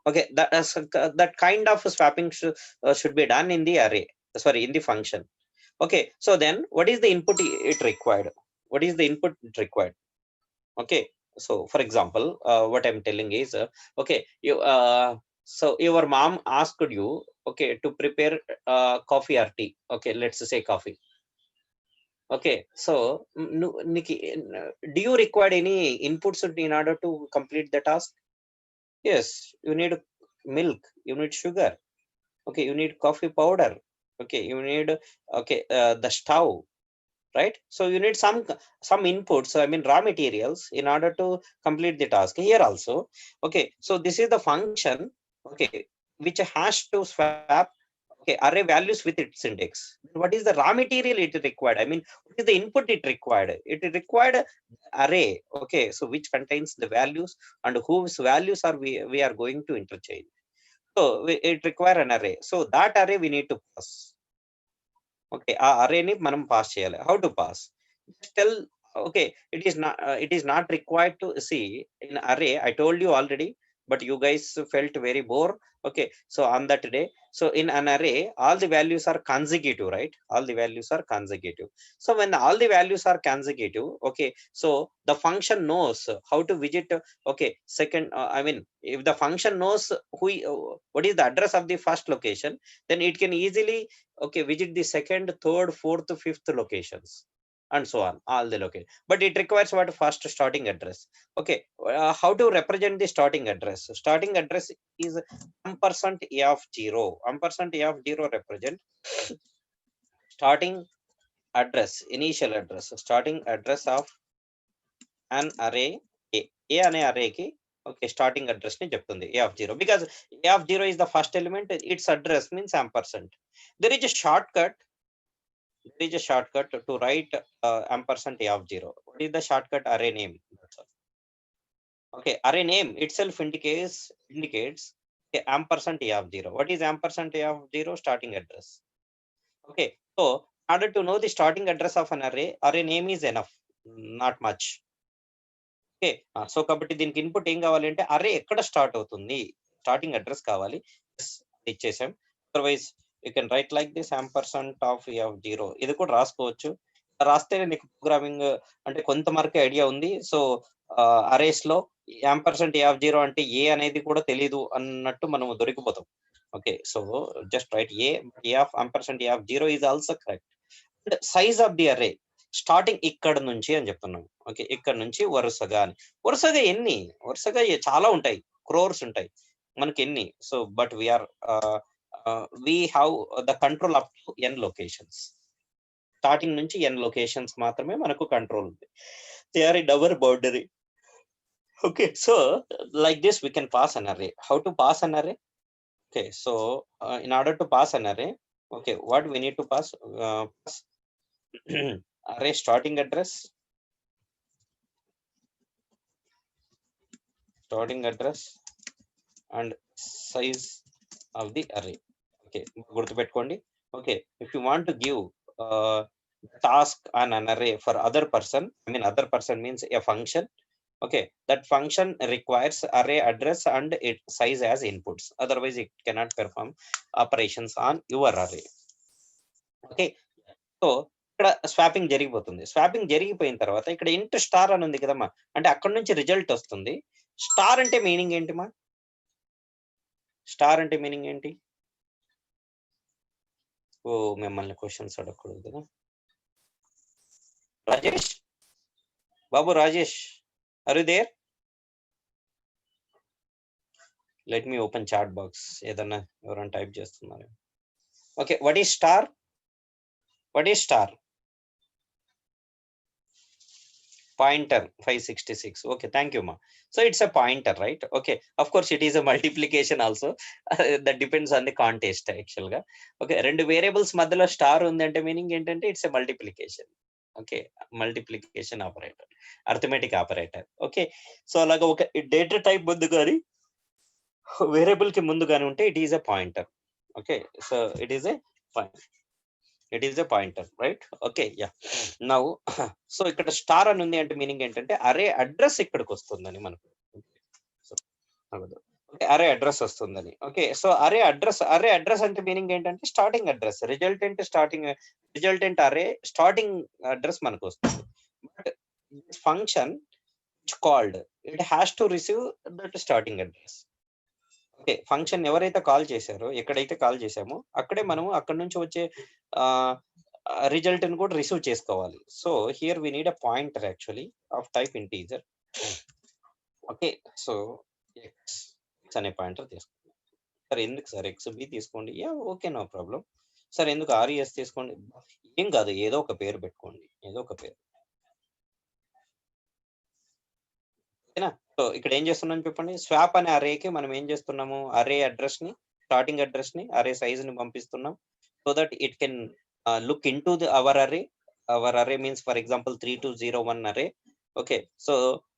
Okay. That kind of swapping should be done in the array, sorry, in the function. Okay. So then what is the input it required? What is the input it required? Okay. So for example, what I'm telling is okay, you so your mom asked you, okay, to prepare coffee or tea. Okay, let's say coffee. Okay. So Nikki, do you require any inputs in order to complete the task? Yes, you need milk, you need sugar. Okay, you need coffee powder. Okay, you need okay the stove, right? So you need some inputs, I mean raw materials, in order to complete the task. Here also, okay, so this is the function, okay, which has to swap okay array values with its index. What is the raw material it required? I mean, what is the input it required? It required array, okay, so which contains the values and whose values are we are going to interchange. So it require an array. So that array we need to pass. Okay, ఆ array-ని మనం pass చేయాలి. How to pass? Just tell, okay, it is not required to see in array. I told you already, but you guys felt very bored. Okay, so on that day, so in an array, all the values are consecutive, right? All the values are consecutive. So when all the values are consecutive, okay, so the function knows how to visit. Okay, second, I mean, if the function knows what is the address of the first location, then it can easily okay visit the second, third, fourth, fifth locations and so on, all the location. But it requires what? First starting address. Okay, how to represent the starting address? Starting address is ampersand a of 0. Ampersand a of 0 represent starting address, initial address, starting address of an array a అనే array కి okay starting address ni చెప్తుంది a of 0, because a of 0 is the first element, its address means ampersand. There is a shortcut to write ampersand a of 0. What is the shortcut? Array name. Okay, array name itself indicates a ampersand a of 0. What is ampersand a of 0? Starting address. Okay, so in order to know the starting address of an array name is enough, not much. Okay, so కాబట్టి దీనికి input ఏం కావాలి అంటే అరే ఎక్కడ start అవుతుంది, starting address కావాలి. ఇచ్చేసాం. Otherwise you can write like this ampersand of a of 0. ఇది కూడా రాసుకోవచ్చు. రాస్తే నీకు ప్రోగ్రామింగ్ అంటే కొంతవరకు ఐడియా ఉంది. సో అరేస్ లో ampersand a of 0 అంటే ఏ అనేది కూడా తెలియదు అన్నట్టు మనం దొరికిపోతాం. Okay, so just write a of ampersand a of 0 is also correct. And size of the array starting ఇక్కడ నుంచి అని చెప్తున్నాం. ఓకే, ఇక్కడ నుంచి వరుసగా అని. వరుసగా ఎన్ని? వరుసగా చాలా ఉంటాయి, క్రోర్స్ ఉంటాయి మనకి ఎన్ని. So but we're we have the control up to n locations. Starting నుంచి n locations మాత్రమే మనకు కంట్రోల్ ఉంది. They are in our boundary. Okay, so like this we can pass an array. How to pass an array? Okay, so in order to pass an array, okay, what we need to pass? Array starting address and size of the array. Okay, గుర్తుపెట్టుకోండి. Okay, if you want to give task on an array for other person, I mean other person means a function. Okay, that function requires array address and its size as inputs, otherwise it cannot perform operations on your array. Okay, so ఇక్కడ swapping జరిగిపోతుంది. Swapping జరిగిపోయిన తర్వాత ఇక్కడ ఇంట్ star అని ఉంది కదమ్మా, అంటే అక్కడ నుంచి రిజల్ట్ వస్తుంది. స్టార్ అంటే మీనింగ్ ఏంటిమా? స్టార్ అంటే మీనింగ్ ఏంటి? ఓ మిమ్మల్ని క్వశ్చన్స్ అడగకూడదు కదా. రాజేష్ బాబు, Rajesh, are you there? Let me open chat box. ఏదన్నా ఎవరైనా టైప్ చేస్తున్నారు. Okay, what is star? What is star? Pointer 566. Okay, thank you ma. So it's a pointer, right? Okay, of course it is a multiplication also. That depends on the context actually ga. Okay, rendu variables madhyalo star undi ante meaning entante it's a multiplication. Okay, multiplication operator, arithmetic operator. Okay, so alaga oka data type mundu gani variable ki mundu gani unte it is a pointer. Okay, so it is a pointer. It is a pointer, right? Okay, yeah. Now so ikkada star అని ఉంది అంటే meaning ఏంటంటే అరే address ఇక్కడికి వస్తుందని మనకు. So okay, అరే address వస్తుందని. ఓకే, సో అరే అడ్రస్ అంటే మీనింగ్ ఏంటంటే స్టార్టింగ్ అడ్రస్, రిజల్టెంట్ అరే స్టార్టింగ్ అడ్రస్ మనకు వస్తుంది. But function called it has to receive that starting address. Okay, function ఎవరైతే కాల్ చేశారో, ఎక్కడైతే కాల్ చేసామో అక్కడే మనము అక్కడ నుంచి వచ్చే రిజల్ట్ ని కూడా రిసీవ్ చేసుకోవాలి. So here we need a pointer actually of type integer. Okay, so x అనే పాయింటర్ తీసుకుంటాం. సార్ ఎందుకు సార్ ఎక్స్ బి తీసుకోండి? Yeah okay, no problem. Sir ఎందుకు ఆర్ఈఎస్ తీసుకోండి? ఏం కాదు, ఏదో ఒక పేరు పెట్టుకోండి, ఏదో ఒక పేరు. ఓకేనా? సో ఇక్కడ ఏం చేస్తున్నాం చెప్పండి. స్వాప్ అనే అరేకి మనం ఏం చేస్తున్నాము? అరే అడ్రస్ ని, స్టార్టింగ్ అడ్రస్ ని, అరే సైజ్ ని పంపిస్తున్నాం. So that it can look into our array means for example 3201 array. Okay, so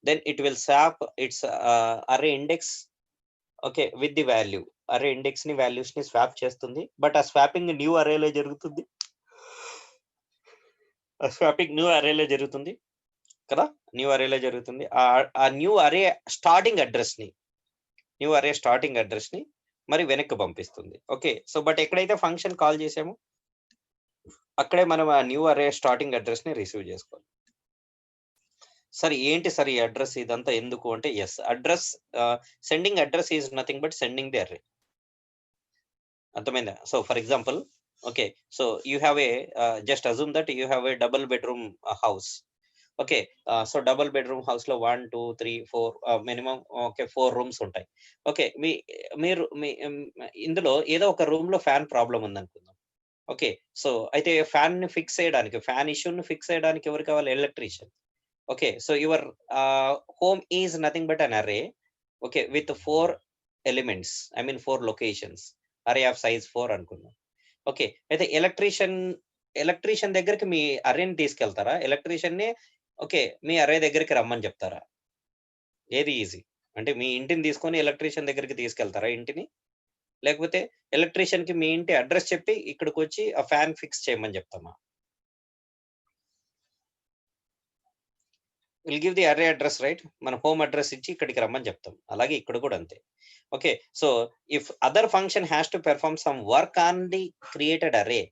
then it will swap its array index, okay, with the value. Array index ni values ni swap చేస్తుంది. But ఆ swapping new అరేలో జరుగుతుంది. కదా, new అరేలో జరుగుతుంది. ఆ new అరే starting address ని మరి వెనక్కి పంపిస్తుంది. ఓకే, సో బట్ ఎక్కడైతే ఫంక్షన్ కాల్ చేసామో అక్కడే మనం ఆ న్యూ అరే స్టార్టింగ్ అడ్రస్ ని రిసీవ్ చేసుకోవాలి. సరే ఏంటి సార్ ఈ అడ్రస్ ఇదంతా ఎందుకు అంటే, yes, address sending address is nothing but sending the array. అర్థమైందా? So for example, okay, so you have a just assume that you have a double bedroom house. Okay, so double bedroom house లో 1 2 3 4 minimum okay 4 rooms ఉంటాయి. Okay, మీరు ఇందులో ఏదో ఒక room లో fan problem ఉందనుకుందాం. Okay, so అయితే fan ని ఫిక్స్ చేయడానికి, ఫ్యాన్ ఇష్యూని ఫిక్స్ చేయడానికి ఎవరు కావాలి? Electrician. Okay, so your home is nothing but an array, okay, with 4 elements, I mean 4 locations, array of size 4 అనుకుందాం. ఓకే, అయితే ఎలక్ట్రీషియన్ దగ్గరికి మీ అరేని తీసుకెళ్తారా? ఎలక్ట్రీషియన్ ని ఓకే మీ అరే దగ్గరికి రమ్మని చెప్తారా? ఏది ఈజీ అంటే మీ ఇంటిని తీసుకొని ఎలక్ట్రీషియన్ దగ్గరికి తీసుకెళ్తారా ఇంటిని? లేకపోతే ఎలక్ట్రీషియన్ కి మీ ఇంటి అడ్రస్ చెప్పి ఇక్కడికి వచ్చి ఆ ఫ్యాన్ ఫిక్స్ చేయమని చెప్తామా? Will give the array address, right? మన హోమ్ అడ్రస్ ఇచ్చి ఇక్కడికి రమ్మని చెప్తాం. అలాగే ఇక్కడ కూడా అంతే. Okay, so if other function has to perform some work on the created array,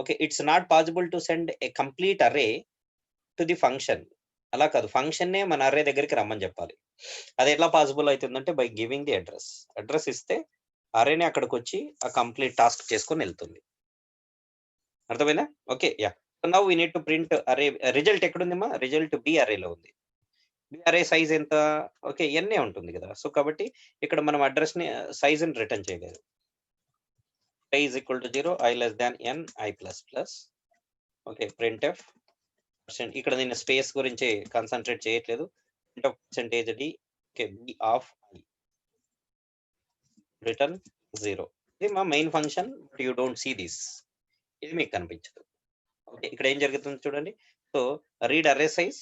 okay, it's not possible to send a complete array to the function. అలా కాదు, ఫంక్షన్ నే మన అరే దగ్గరికి రమ్మని చెప్పాలి. అది ఎట్లా పాసిబుల్ అవుతుందంటే by giving the address. Address ఇస్తే అరేనే అక్కడికి వచ్చి ఆ కంప్లీట్ టాస్క్ చేసుకొని వెళ్తుంది. అర్థమైందా? Okay. Yeah! So now we need to print array result ఎక్కడుందమ్మా? రిజల్ట్ బి అరేలో ఉంది. బి అరే సైజ్ ఎంత? ఓకే. ఎన్నే ఉంటుంది కదా! సో కాబట్టి ఇక్కడ మనం అడ్రెస్‌ని సైజ్‌ని రిటర్న్ చేయలేదు. i is equal to 0, i less than n, i plus plus. Okay. printf ఇక్కడ నేను స్పేస్ గురించి కాన్సంట్రేట్ చేయట్లేదు. printf percentage d okay b of i return 0. ఇది మా main function. But you don't see this. ఇది మీకు కనిపించదు. ఓకే. ఇక్కడ ఏం జరుగుతుంది చూడండి. So read array size.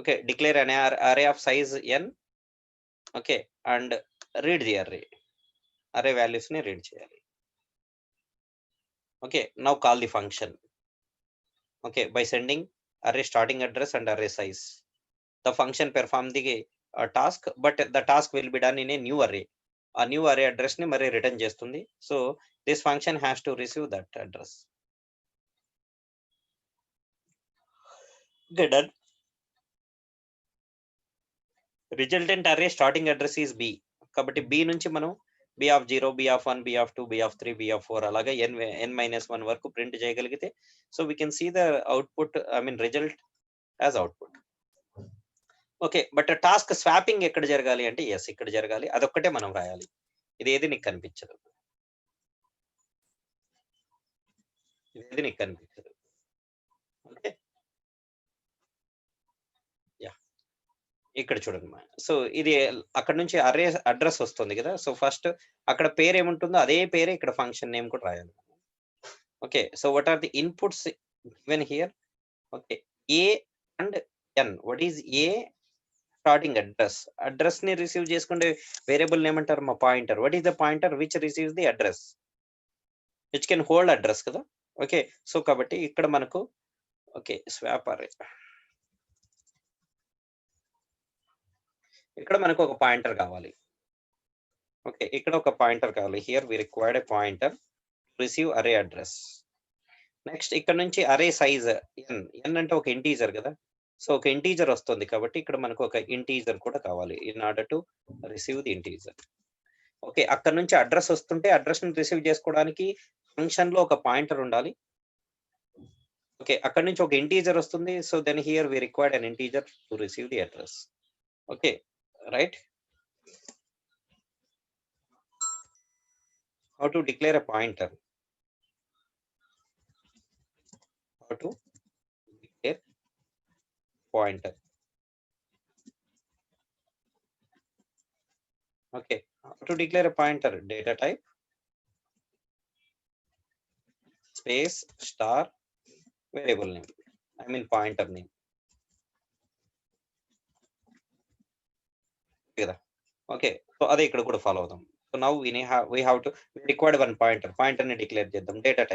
Okay. Declare an array of size n. Okay. And read the array. Array values ని రీడ్ చేయాలి. Okay, now call the function. Okay, by sending array starting address and array size. The function perform the task, but the task will be done in a new array. A new array address ni mari return chestundi. So this function has to receive that address. Okay, done. Resultant array starting address is b. Kabatti b nunchi manu b of 0, b of 1, b of 2, b of 3, b of 4 అలాగా n minus 1 వరకు print చేయగలిగితే so we can see the output, I mean result as output. Okay. But task swapping ఎక్కడ జరగాలి అంటే yes ఇక్కడ జరగాలి. అదొక్కటే మనం రాయాలి. ఇదేది నీకు కనిపించదు. ఇదేది నీకు కనిపించదు. ఓకే. యాహ్! ఇక్కడ చూడండి. సో ఇది అక్కడ నుంచి అర్రే అడ్రెస్ వస్తుంది కదా! సో ఫస్ట్ అక్కడ పేరు ఏముంటుందో అదే పేరే ఇక్కడ ఫంక్షన్ నేమ్ కూడా రాయాలి. Okay. So what are the inputs given here? Okay. A and n. What is a? Starting address ని రిసీవ్ చేసుకుంటే వేరియబుల్ ఏమంటారు? మా pointer. What is the pointer which receives the address? Which can hold address కదా! Okay. So కాబట్టి ఇక్కడ మనకు okay swap array. ఇక్కడ మనకు ఒక పాయింటర్ కావాలి. ఓకే. ఇక్కడ ఒక పాయింటర్ కావాలి. Here we required a pointer receive array address. Next ఇక్కడ నుంచి అర్రే సైజ్ n అంటే ఒక ఇంటీజర్ కదా! సో ఒక ఇంటీజర్ వస్తుంది కాబట్టి ఇక్కడ మనకు ఒక ఇంటీజర్ కూడా కావాలి in order to receive the integer. Okay. అక్కడ నుంచి అడ్రస్ వస్తుంటే అడ్రస్ ని రిసీవ్ చేసుకోవడానికి ఫంక్షన్ లో ఒక పాయింటర్ ఉండాలి. ఓకే. అక్కడ నుంచి ఒక ఇంటీజర్ వస్తుంది. So then here we required an integer to receive the address. Okay. Right? How to declare a pointer? How to declare pointer? Okay. How to declare a pointer? Data type space star variable name. I mean pointer name. Okay. So అదే ఇక్కడ కూడా follow అవుదాం. So now we have to required one pointer ని declare చేద్దాం. Data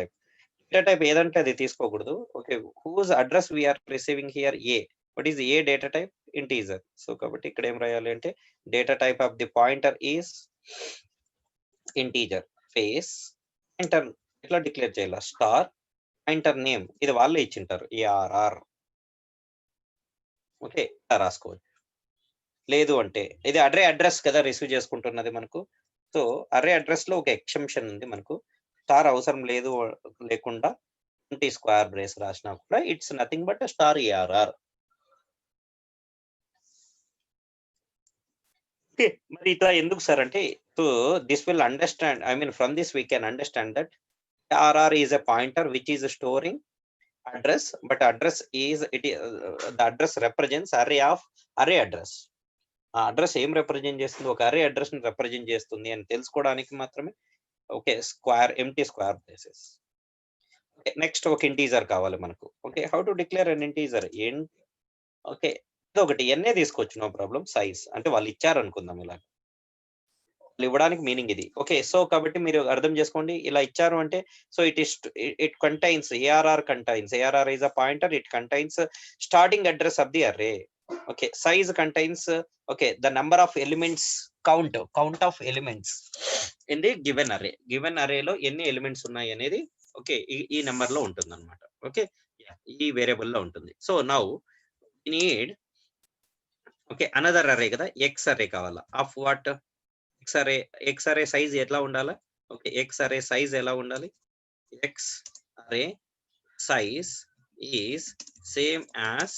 type ఏదంటే అది తీసుకోకూడదు. Okay. Whose address we are receiving here a. What is a data type? Integer. So కాబట్టి ఇక్కడ ఏం రాయాలి అంటే data type of the pointer is integer. Space pointer ఎట్లా డిక్లేర్ చేయాలి? Star pointer name. ఇది వాళ్ళే ఇచ్చింటారు. ఏఆర్ఆర్. ఓకే. ఇలా రాసుకోవచ్చు. లేదు అంటే ఇది అర్రే అడ్రస్ కదా రిసీవ్ చేసుకుంటున్నది మనకు. సో అర్రే అడ్రస్ లో ఒక ఎక్సెప్షన్ ఉంది మనకు. స్టార్ అవసరం లేదు లేకుండా స్క్వేర్ బ్రేస్ రాసినా కూడా it's nothing but star ARR. మరి ఇట్లా ఎందుకు సార్ అంటే so this will understand, I mean from this we can understand that ARR is a pointer which is storing address, but address is the address represents array of array address. ఆ address ఏం represent చేస్తుంది? ఒక array address ని represent చేస్తుంది అని తెలుసుకోవడానికి మాత్రమే okay empty square braces. Okay. Next ఒక ఇంటీజర్ కావాలి మనకు. Okay. How to declare an integer? Okay. ఇదొకటి ఎన్నే తీసుకోవచ్చు, నో ప్రాబ్లం. సైజ్ అంటే వాళ్ళు ఇచ్చారు అనుకుందాం ఇలా. వాళ్ళు ఇవ్వడానికి మీనింగ్ ఇది. ఓకే. సో కాబట్టి మీరు అర్థం చేసుకోండి. ఇలా ఇచ్చారు అంటే so it contains ARR is a pointer. It contains starting address of the array. Okay. Size contains okay the number of elements, count of elements in the given array. Given అర్రేలో ఎన్ని elements ఉన్నాయి అనేది okay ఈ number లో ఉంటుంది అనమాట. Okay. ఈ variable లో ఉంటుంది. So now need okay another array కదా, ఎక్స్ అర్రే కావాలా. Of what? ఎక్స్ అరే సైజ్ ఎట్లా ఉండాలా? ఓకే, ఎక్స్ అరే సైజ్ ఎలా ఉండాలి? ఎక్స్ అరే size is same as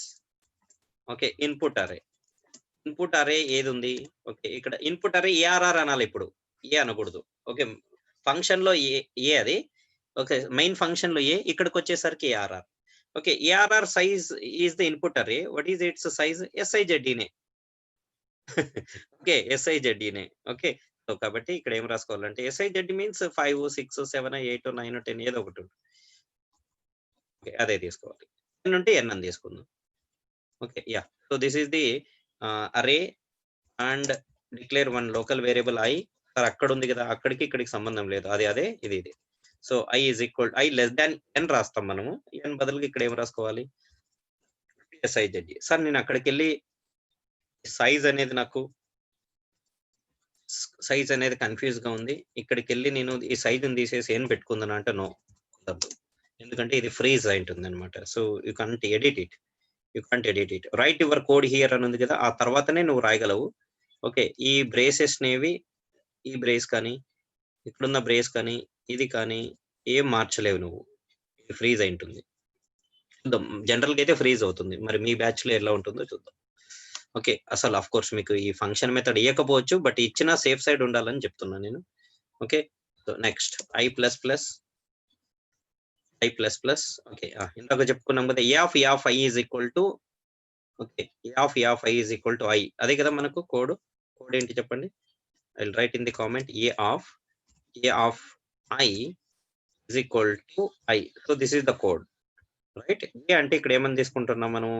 okay input అరే. ఇన్పుట్ అరే ఏది ఉంది? ఓకే, ఇక్కడ ఇన్పుట్ అరే ఏఆర్ఆర్ అనాలి, ఇప్పుడు ఏ అనకూడదు. ఓకే, ఫంక్షన్ లో ఏ అది. ఓకే, మెయిన్ ఫంక్షన్ లో ఏ, ఇక్కడికి వచ్చేసరికి ARR. Okay, ARR size is the input array. What is its size? ఎస్ఐజెడ్ఈనే. ఓకే, ఎస్ఐజెడ్ఈనే. ఓకే, సో కాబట్టి ఇక్కడ ఏం రాసుకోవాలంటే ఎస్ఐజెడ్ మీన్స్ 5, 6, 7, 8, 9, 10 ఏదో ఒకటి ఉంటుంది. ఓకే, అదే తీసుకోవాలి. n నుండి n అని తీసుకుందాం. Okay, yeah. So this is the array and declare one local variable i. Sir అక్కడ ఉంది కదా, అక్కడికి ఇక్కడికి సంబంధం లేదు, అదే ఇది. So i is equal i less than n రాస్తాం మనము. ఎన్ బదులుగా ఇక్కడ ఏం రాసుకోవాలి? ఎస్ఐజెడ్. సార్ నేను అక్కడికి వెళ్ళి సైజ్ అనేది కన్ఫ్యూజ్ గా ఉంది, ఇక్కడికి వెళ్ళి నేను ఈ సైజుని తీసేసి ఏం పెట్టుకుందాను అంటే నో, కుదరదు. ఎందుకంటే ఇది ఫ్రీజ్ అయి ఉంటుంది అనమాట. So you can't edit it. Right your code here అని ఉంది కదా, ఆ తర్వాతనే నువ్వు రాయగలవు. ఓకే, ఈ బ్రేసెస్ నేవి, ఈ బ్రేస్ కానీ ఇక్కడున్న బ్రేస్ కానీ ఇది కానీ ఏం మార్చలేవు నువ్వు, ఫ్రీజ్ అయి ఉంటుంది. చూద్దాం, జనరల్ గా అయితే ఫ్రీజ్ అవుతుంది, మరి మీ బ్యాచ్ లో ఎలా ఉంటుందో చూద్దాం. ఓకే, అసలు ఆఫ్ కోర్స్ మీకు ఈ ఫంక్షన్ మెథడ్ ఇవ్వకపోవచ్చు, బట్ ఇచ్చిన సేఫ్ సైడ్ ఉండాలని చెప్తున్నాను నేను. Okay, so next i plus plus. Okay, ఇందాక చెప్పుకున్నాం కదా, a of i is equal to okay a of i is equal to i. అదే కదా మనకు కోడ్ ఏంటి చెప్పండి? I will write in the comment a of i is equal to i. So this is the code, right? A అంటే ఇక్కడ ఏమని తీసుకుంటున్నాం మనం?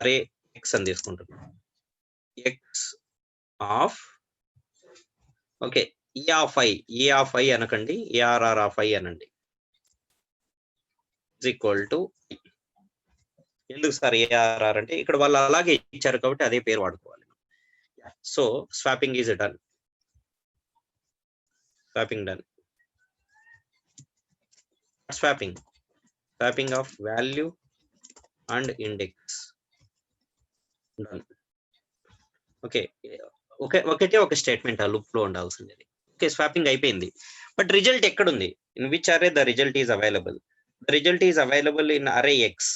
అరే ఎక్స్ అని తీసుకుంటున్నాం. X of okay a of I అనకండి, ఏఆర్ఆర్ ఆఫ్ ఐ అనండి. ఈజ్ ఈక్వల్ టు ఎందుకు సార్ ఏఆర్ఆర్ అంటే ఇక్కడ వాళ్ళు అలాగే ఇచ్చారు కాబట్టి అదే పేరు వాడుకోవాలి. So swapping is done. Swapping of value and index done. Okay, ఒకటే ఒక స్టేట్మెంట్ ఆ లూప్ లో ఉండాల్సింది. ఓకే, స్వాపింగ్ అయిపోయింది. బట్ రిజల్ట్ ఎక్కడుంది? ఇన్ విచ్ అరే the result is available? The result is available in అరే ఎక్స్.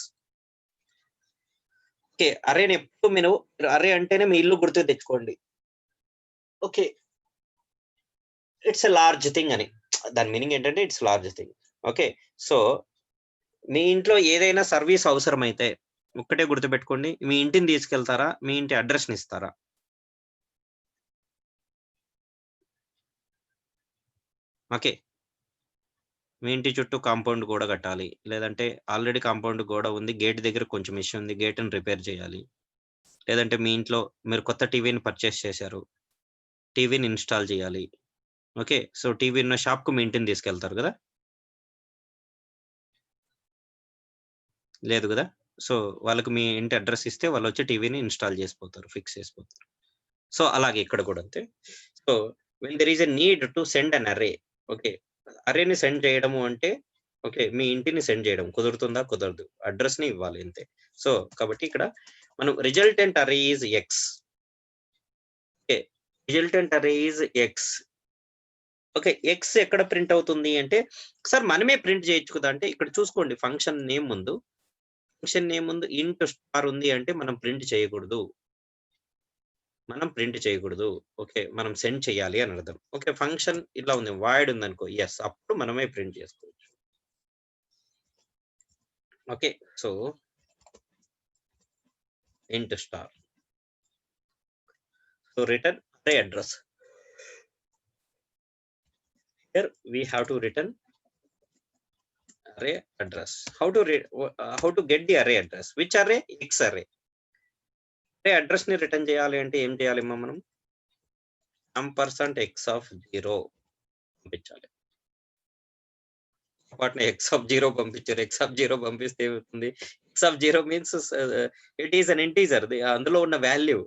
ఓకే, అరేని ఎప్పుడు మీరు అరే అంటేనే మీ ఇల్లు గుర్తు తెచ్చుకోండి. Okay, it's a large thing అని, దాని మీనింగ్ ఏంటంటే it's large thing. Okay, so మీ ఇంట్లో ఏదైనా సర్వీస్ అవసరమైతే ఒక్కటే గుర్తుపెట్టుకోండి, మీ ఇంటిని తీసుకెళ్తారా, మీ ఇంటి అడ్రస్ ని ఇస్తారా? ఓకే, మీ ఇంటి చుట్టూ కాంపౌండ్ గోడ కట్టాలి, లేదంటే ఆల్రెడీ కాంపౌండ్ గోడ ఉంది, గేట్ దగ్గర కొంచెం ఇష్యూ ఉంది, గేట్ని రిపేర్ చేయాలి, లేదంటే మీ ఇంట్లో మీరు కొత్త టీవీని పర్చేస్ చేశారు, టీవీని ఇన్స్టాల్ చేయాలి. ఓకే, సో టీవీ ఉన్న షాప్ కు మీ ఇంటిని తీసుకెళ్తారు కదా, లేదు కదా? సో వాళ్ళకి మీ ఇంటి అడ్రస్ ఇస్తే వాళ్ళు వచ్చి టీవీని ఇన్స్టాల్ చేసిపోతారు, ఫిక్స్ చేసిపోతారు. సో అలాగే ఇక్కడ కూడా అంతే. So when there is a need to send an array, okay, అరేని send చేయడము అంటే ఓకే మీ ఇంటిని సెండ్ చేయడం కుదురుతుందా? కుదరదు, అడ్రస్ ని ఇవ్వాలి అంతే. సో కాబట్టి ఇక్కడ మనం రిజల్టెంట్ అరే ఈజ్ ఎక్స్. ఓకే, రిజల్టెంట్ అరే ఈజ్ ఎక్స్. ఓకే, ఎక్స్ ఎక్కడ ప్రింట్ అవుతుంది అంటే సార్ మనమే ప్రింట్ చేయొచ్చు కదా అంటే ఇక్కడ చూసుకోండి, ఫంక్షన్ నేమ్ ముందు ఇంట్ స్టార్ ఉంది అంటే మనం ప్రింట్ చేయకూడదు. ఓకే, మనం సెండ్ చేయాలి అని అర్థం. ఓకే, ఫంక్షన్ ఇలా ఉంది, వాయిడ్ ఉంది అనుకో, ఎస్, అప్పుడు మనమే ప్రింట్ చేసుకోవచ్చు. ఓకే, సో ఇంట్ స్టార్, సో రిటర్న్ అరే address. Here we have to return array address. How to get the array address? Which array? X array. Array address ni return cheyali ante em cheyali manam %x of 0 పంపించాలి. వాటిని x of 0 పంపించారు. x of 0 పంపిస్తే ఏమవుతుంది? x of 0 means it is an integer. అందులో ఉన్న value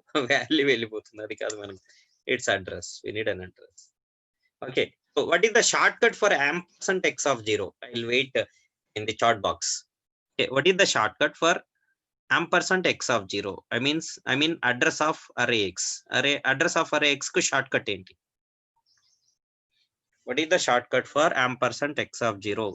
వెళ్ళిపోతుంది, అది కాదు మనం. It's address. We need an address. Okay. So what is the shortcut for %x of 0? I will wait in the chat box. Okay, what is the shortcut for %x of 0? I mean address of array x. Address of array x ku shortcut enti? What is the shortcut for ampersand x of 0?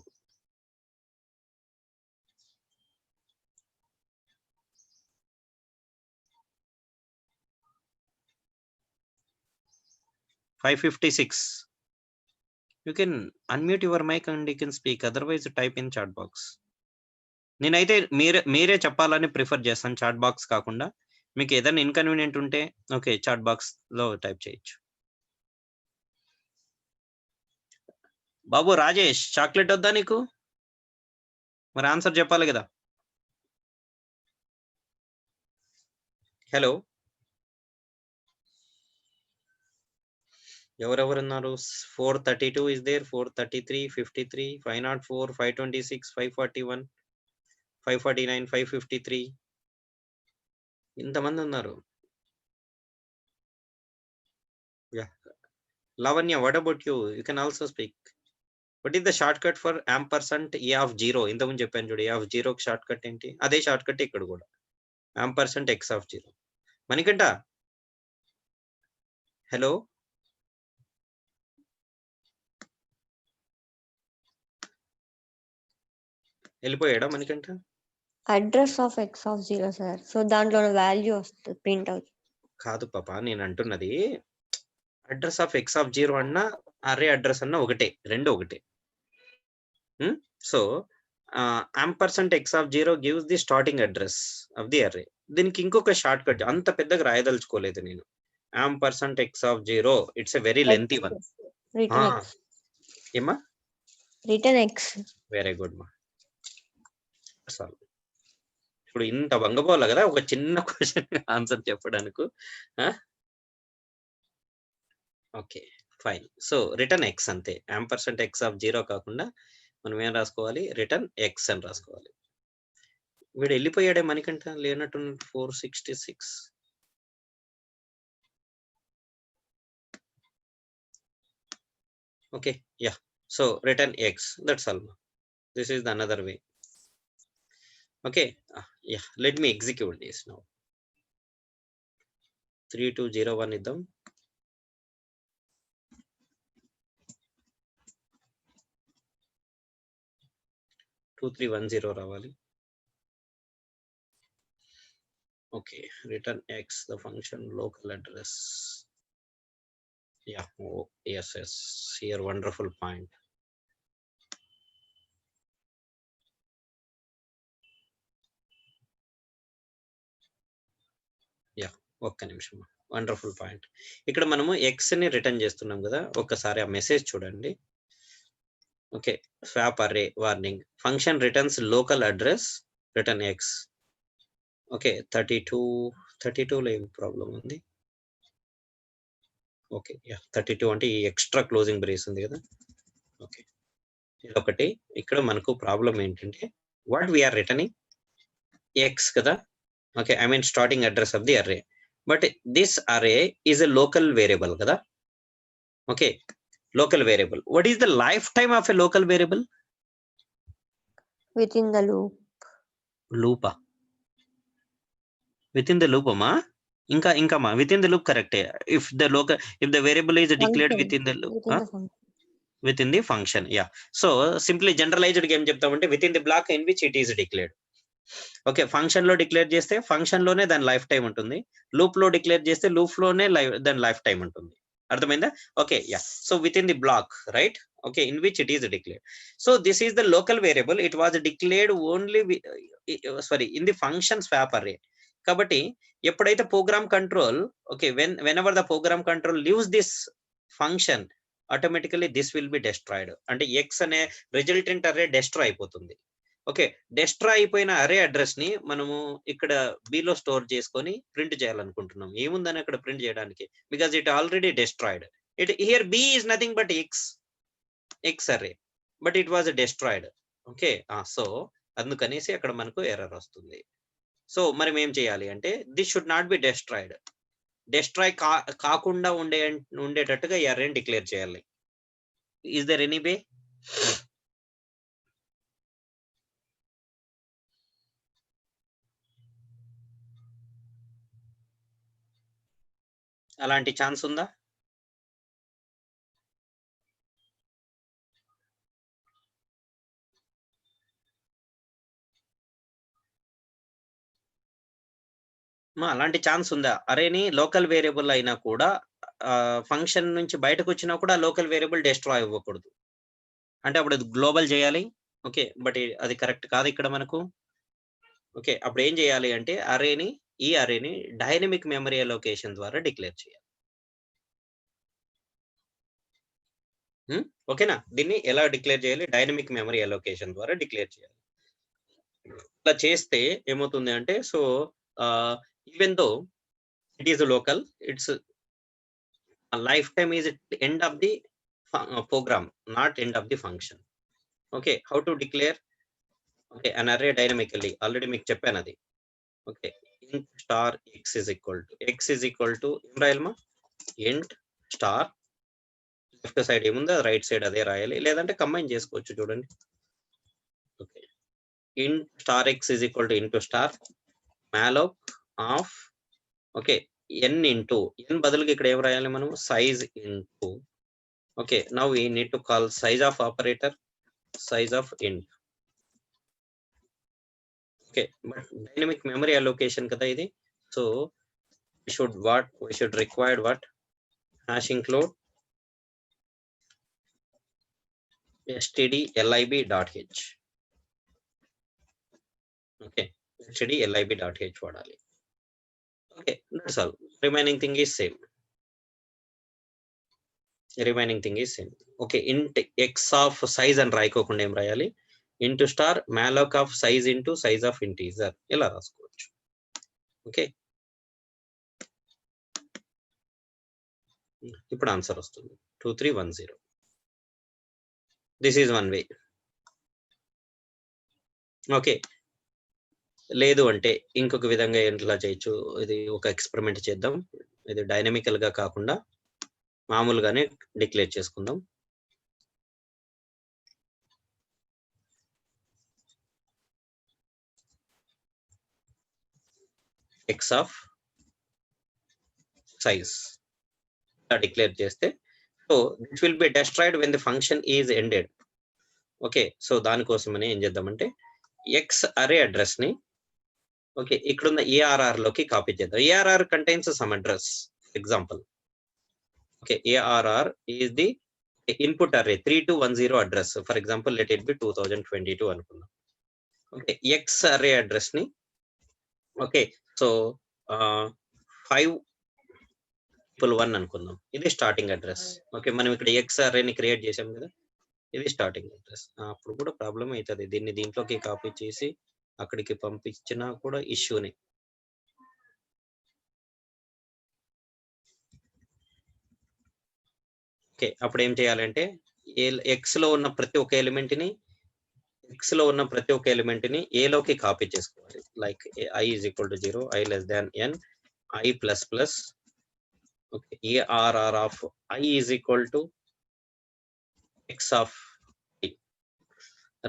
$556. You can unmute your mic and you can speak. Otherwise, type in chat box. నేనైతే మీరే చెప్పాలని prefer చేస్తాను chat box కాకుండా. మీకు ఏదైనా inconvenient ఉంటే okay chat box లో type చేయొచ్చు. బాబు రాజేష్, చాక్లెట్ వద్దా నీకు? మరి ఆన్సర్ చెప్పాలి కదా. హలో, ఎవరెవరున్నారు? 432 is there, 433, 53, 504, 526, 541, 549, 553. ఇంతమంది ఉన్నారు. Lavanya, what about you? You can also speak. What is the shortcut for ampersand a of 0? ఇంతకుముందు చెప్పాను చూడు, a of 0 షార్ట్కట్ ఏంటి? అదే షార్ట్కట్ ఇక్కడ కూడా, ampersand x of 0. Manikanta, hello, వెళ్ళిపోయాడా Manikanta? Address of x of 0 sir. So దాంట్లో వాల్యూ వస్తుంది, ప్రింట్ అవుతుంది. కాదు పాప, నేను అంటున్నది అడ్రస్ ఆఫ్ ఎక్స్ ఆఫ్ 0 అన్నా అరే అడ్రస్ అన్నా ఒకటే, రెండు ఒకటే. So ampersand x of 0 gives the starting address of the array. దీనికి ఇంకొక షార్ట్ కట్, అంత పెద్దగా రాయదలుచుకోలేదు నేను. ampersand x of 0, it's a very lengthy one. ఏమా? Return x. వెరీ గుడ్ మా. ఇప్పుడు ఇంత వంగపోవాలి కదా ఒక చిన్న క్వశ్చన్ ఆన్సర్ చెప్పడానికి. Okay fine. So return x అంతే, ampersand x of 0 కాకుండా మనం ఏం రాసుకోవాలి? రిటర్న్ ఎక్స్ అని రాసుకోవాలి. వీడు వెళ్ళిపోయాడే మణికంఠ, లేనట్టు 466. Okay yeah. So return X, that's all. This is the another way. Okay yeah, let me execute this now. 3201 ఇద్దాం. 2310 రావాలి. Okay, return X, the function local address. Yeah, oh, yes, here wonderful point. Yeah, ఒక్క నిమిషం. Wonderful point. ఇక్కడ మనము X ని return చేస్తున్నాం కదా, ఒక్కసారి ఆ మెసేజ్ చూడండి. Okay, swap array warning, function returns local address, return x. Okay 32లో ఏం ప్రాబ్లం ఉంది? ఓకే యా, 32 అంటే ఈ ఎక్స్ట్రా క్లోజింగ్ బ్రేస్ ఉంది కదా. ఓకే, ఇదొకటి. ఇక్కడ మనకు ప్రాబ్లం ఏంటంటే వాట్ వీఆర్ రిటర్నింగ్ ఎక్స్ కదా. Okay, I mean starting address of the array, but this array is a local variable kada. Okay, local variable. What is the lifetime of a local variable? Within the loop. Loop. Within the loop ma? Inka ma, within the loop correct. If the variable is declared Function. within the loop, Within the function. within the function, yeah. So simply generalized game చెప్తామంటే within the block in which it is declared. Okay, function లో declare చేస్తే function లోనే దాని life time ఉంటుంది, loop లో declare చేస్తే loop లోనే దాని లైఫ్ టైం ఉంటుంది. అర్థమైందా? Okay yeah. So with in the block, right? Okay, in which it is declared. So this is the local variable. It was declared only in the function swap array. కాబట్టి ఎప్పుడైతే program control, okay, whenever the program control leaves this function, automatically this will be destroyed. అంటే X అనే resultant array destroy అయిపోతుంది. Okay, destroy అయిపోయిన అరే address ని మనము ఇక్కడ B లో స్టోర్ చేసుకొని ప్రింట్ చేయాలనుకుంటున్నాం. ఏముందని అక్కడ ప్రింట్ చేయడానికి? Because it already destroyed. It here B is nothing but x array, but it was destroyed. Okay, so అందుకనేసి అక్కడ మనకు ఎర్రర్ వస్తుంది. సో మరి ఏం చేయాలి అంటే this should not be destroyed. Destroy కాకుండా ఉండేటట్టుగా ఈ అర్రేని డిక్లేర్ చేయాలి. Is there any way? అలాంటి ఛాన్స్ ఉందా? అలాంటి ఛాన్స్ ఉందా? అరేని లోకల్ వేరియబుల్ అయినా కూడా ఫంక్షన్ నుంచి బయటకు వచ్చినా కూడా లోకల్ వేరియబుల్ డిస్ట్రాయ్ అవ్వకూడదు. అంటే అప్పుడు అది గ్లోబల్ చేయాలి. ఓకే. బట్ అది కరెక్ట్ కాదు ఇక్కడ మనకు. ఓకే. అప్పుడు ఏం చేయాలి అంటే ఈ అరేని డైనమిక్ మెమరీ అలోకేషన్ ద్వారా డిక్లేర్ చేయాలి. ఓకేనా? దీన్ని ఎలా డిక్లేర్ చేయాలి? డైనమిక్ మెమరీ అలోకేషన్ ద్వారా డిక్లేర్ చేయాలి. ఇలా చేస్తే ఏమవుతుంది అంటే so even though it is local, it's lifetime is at the end of the program, not end of the function. Okay, how to declare? Okay, an array dynamically already మీకు చెప్పాను అది. Okay, int star x is equal to ఏం రాయాలమ్మా? int star left side ఏముందో right side అదే రాయాలి, లేదంటే combine చేసుకోవచ్చు చూడండి. Okay, int star x is equal to into star malloc of okay n into n బదులుగా ఇక్కడ ఏం రాయాలి మనం? size into. Okay, now we need to call size of operator, size of int. Okay, but dynamic memory allocation kada idi. So we should require what? Hash include stdlib.h. Okay, stdlib.h vadali. Okay, that's all. Remaining thing is same. Okay, int x of size and రాయకోకుండా ఏం రాయాలి? into star malloc of size into size of integer ఇలా రాసుకోవచ్చు. Okay, ఇప్పుడు answer వస్తుంది 2310. This is one way. Okay, లేదు అంటే ఇంకొక విధంగా ఎట్లా చేయొచ్చు? ఇది ఒక ఎక్స్పెరిమెంట్ చేద్దాం. ఇది డైనమికల్ గా కాకుండా మామూలుగానే డిక్లేర్ చేసుకుందాం. x of size డిక్లేర్ చేస్తే so this will be destroyed when the function is ended. Okay, so దానికోసమని ఏం చేద్దామంటే x అరే అడ్రస్ ని ఓకే ఇక్కడున్న ఏఆర్ఆర్ లోకి కాపీ చేద్దాం. ARR contains some address. Example okay, ARR is the input అరే 3210 address. For example let it be 2022 అనుకుందాం. ఓకే, x అరే అడ్రస్ ని ఓకే సో 511 అనుకుందాం. ఇది స్టార్టింగ్ అడ్రస్. ఓకే, మనం ఇక్కడ ఎక్స్ అరేని క్రియేట్ చేసాం కదా, ఇది స్టార్టింగ్ అడ్రస్. అప్పుడు కూడా ప్రాబ్లం అవుతుంది. దీన్ని దీంట్లోకి కాపీ చేసి అక్కడికి పంపించినా కూడా ఇష్యూనే. ఓకే, అప్పుడు ఏం చేయాలంటే ఎక్స్ లో ఉన్న ప్రతి ఒక్క ఎలిమెంట్ ని ఏ లోకి కాపీ చేసుకోవాలి. Like i is equal to 0, i less than n, i plus plus. Okay, ARR of I is equal to x of I.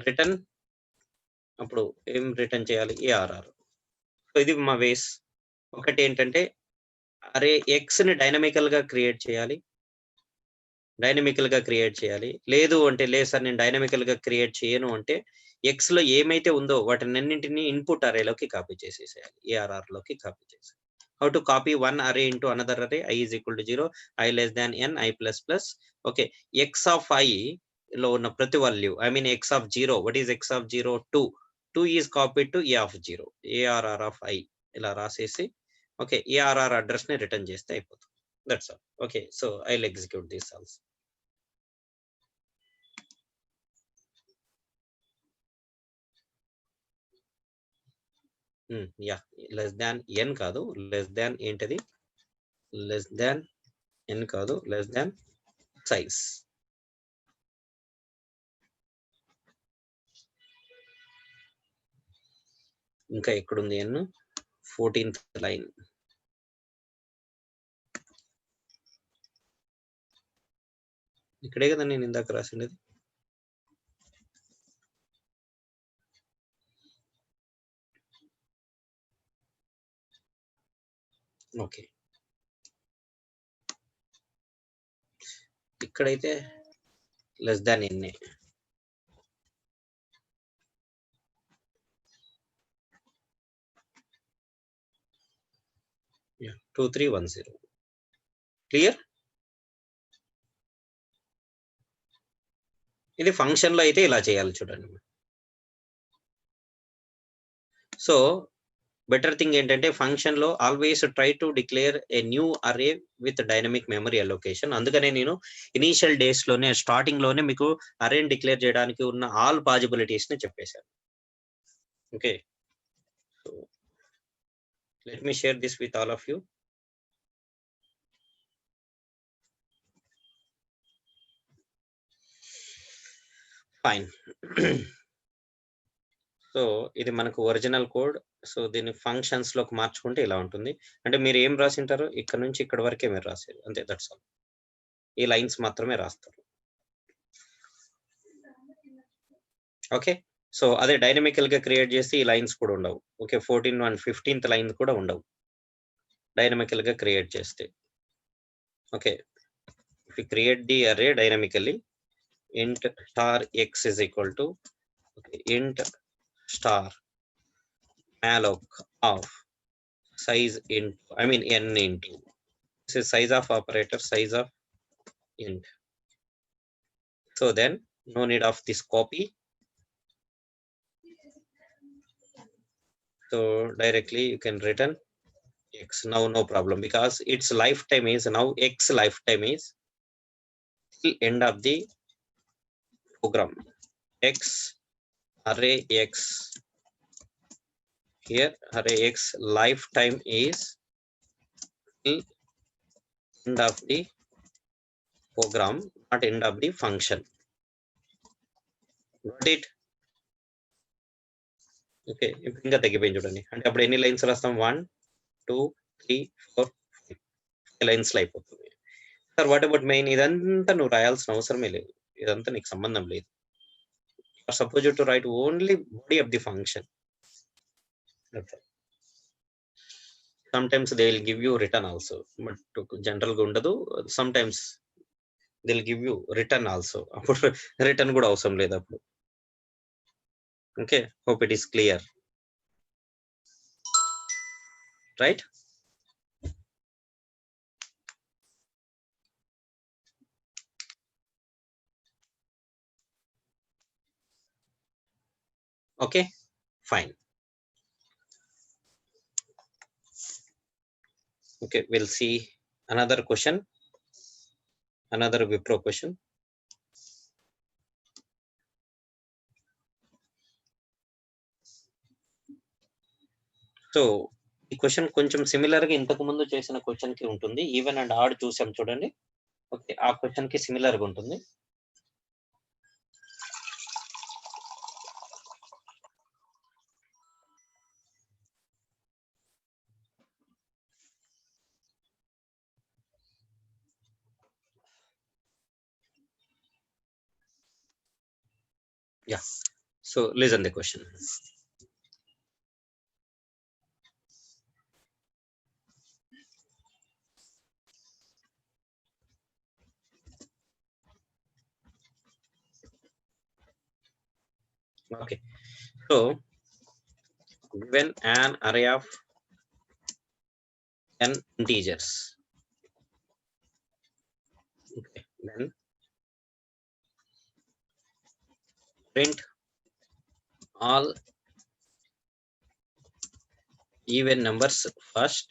Return అప్పుడు ఏం రిటర్న్ చేయాలి? ARR. సో ఇది మా వేస్. ఒకటి ఏంటంటే అరే ఎక్స్ ని డైనమికల్ గా క్రియేట్ చేయాలి. లేదు అంటే లేదు సార్ నేను డైనమికల్ గా క్రియేట్ చేయను అంటే ఎక్స్ లో ఏమైతే ఉందో వాటినన్నింటినీ ఇన్పుట్ అరేలోకి కాపీ చేసేసేయాలి. ఏఆర్ఆర్ లోకి కాపీ చేసి how to copy one array into another array? I is equal to 0, i less than n, i plus plus. Okay, x of I లో ఉన్న ప్రతి value x of 0. what is x of 0? 2 is copied to a of 0, arr of I ఇలా రాసేసి okay ARR address ని return చేస్తే అయిపోతుంది. That's all. Okay, so I will execute this also. Yeah, less than n కాదు, less దాన్ ఏంటది? Less than n కాదు, less దాన్ size. ఇంకా ఎక్కడుంది ఎన్? 14th line. ఇక్కడే కదా నేను ఇందాక రాసిండేది. ఓకే, ఇక్కడైతే లెస్ దాన్ ఎన్నే. Yeah, 2310. Clear? ఇది ఫంక్షన్ లో అయితే ఇలా చేయాలి చూడండి. సో బెటర్ థింగ్ ఏంటంటే ఫంక్షన్ లో always try to declare a new అరే విత్ డైనమిక్ మెమరీ అలొకేషన్. అందుకనే నేను ఇనీషియల్ డేస్ లోనే స్టార్టింగ్ లోనే మీకు అరేని డిక్లేర్ చేయడానికి ఉన్న ఆల్ పాసిబిలిటీస్ ని చెప్పేశాను. Okay, so let me share this with all of you. Fine. So ఇది మనకు ఒరిజినల్ కోడ్. సో దీన్ని ఫంక్షన్స్ లోకి మార్చుకుంటే ఇలా ఉంటుంది. అంటే మీరు ఏం రాసింటారు, ఇక్కడ నుంచి ఇక్కడ వరకే మీరు రాసేది అంతే, దట్స్ ఆల్. ఈ లైన్స్ మాత్రమే రాస్తారు. ఓకే, సో అదే డైనమికల్ గా క్రియేట్ చేస్తే ఈ లైన్స్ కూడా ఉండవు. ఓకే, 14 and 15th లైన్ కూడా ఉండవు డైనమికల్ గా క్రియేట్ చేస్తే. Okay, if you create the అరే dynamically, int star x is equal to int star malloc of size int, I mean n into, this is size of operator, size of int. So then no need of this copy. So directly you can return x. Now no problem, because its lifetime is now x lifetime is till end of the program. X array x, here array x lifetime is till end of the program, not end of the function. Got it? Okay, ఇప్పుడు ఇంకా తగ్గిపోయింది చూడండి. అంటే అప్పుడు ఎన్ని lines రాస్తాం, 1 2 3 4 5 lines లో అయిపోతుంది. Sir what about mean? ఇదంతా నువ్వు రాయాల్సిన అవసరమే లేదు, ఇదంతా నీకు సంబంధం లేదు. Suppose to right only body of the function. Some times they will give you return also, but general గా ఉండదు. Some times they will give you return also, అప్పుడు రిటర్న్ కూడా అవసరం లేదు అప్పుడు. Okay, hope it is clear, right? Okay, fine. Okay, we'll see another question, another Wipro question. So ఈ question కొంచెం similar గా ఇంతకు ముందు చేసిన క్వశ్చన్ కి ఉంటుంది. ఈవెన్ అండ్ ఆడ్ చూసాం చూడండి. ఓకే, ఆ క్వశ్చన్ కి సిమిలర్ గా ఉంటుంది. Yeah, so listen the question. Okay, so given an array of n integers, okay, then print all even numbers first,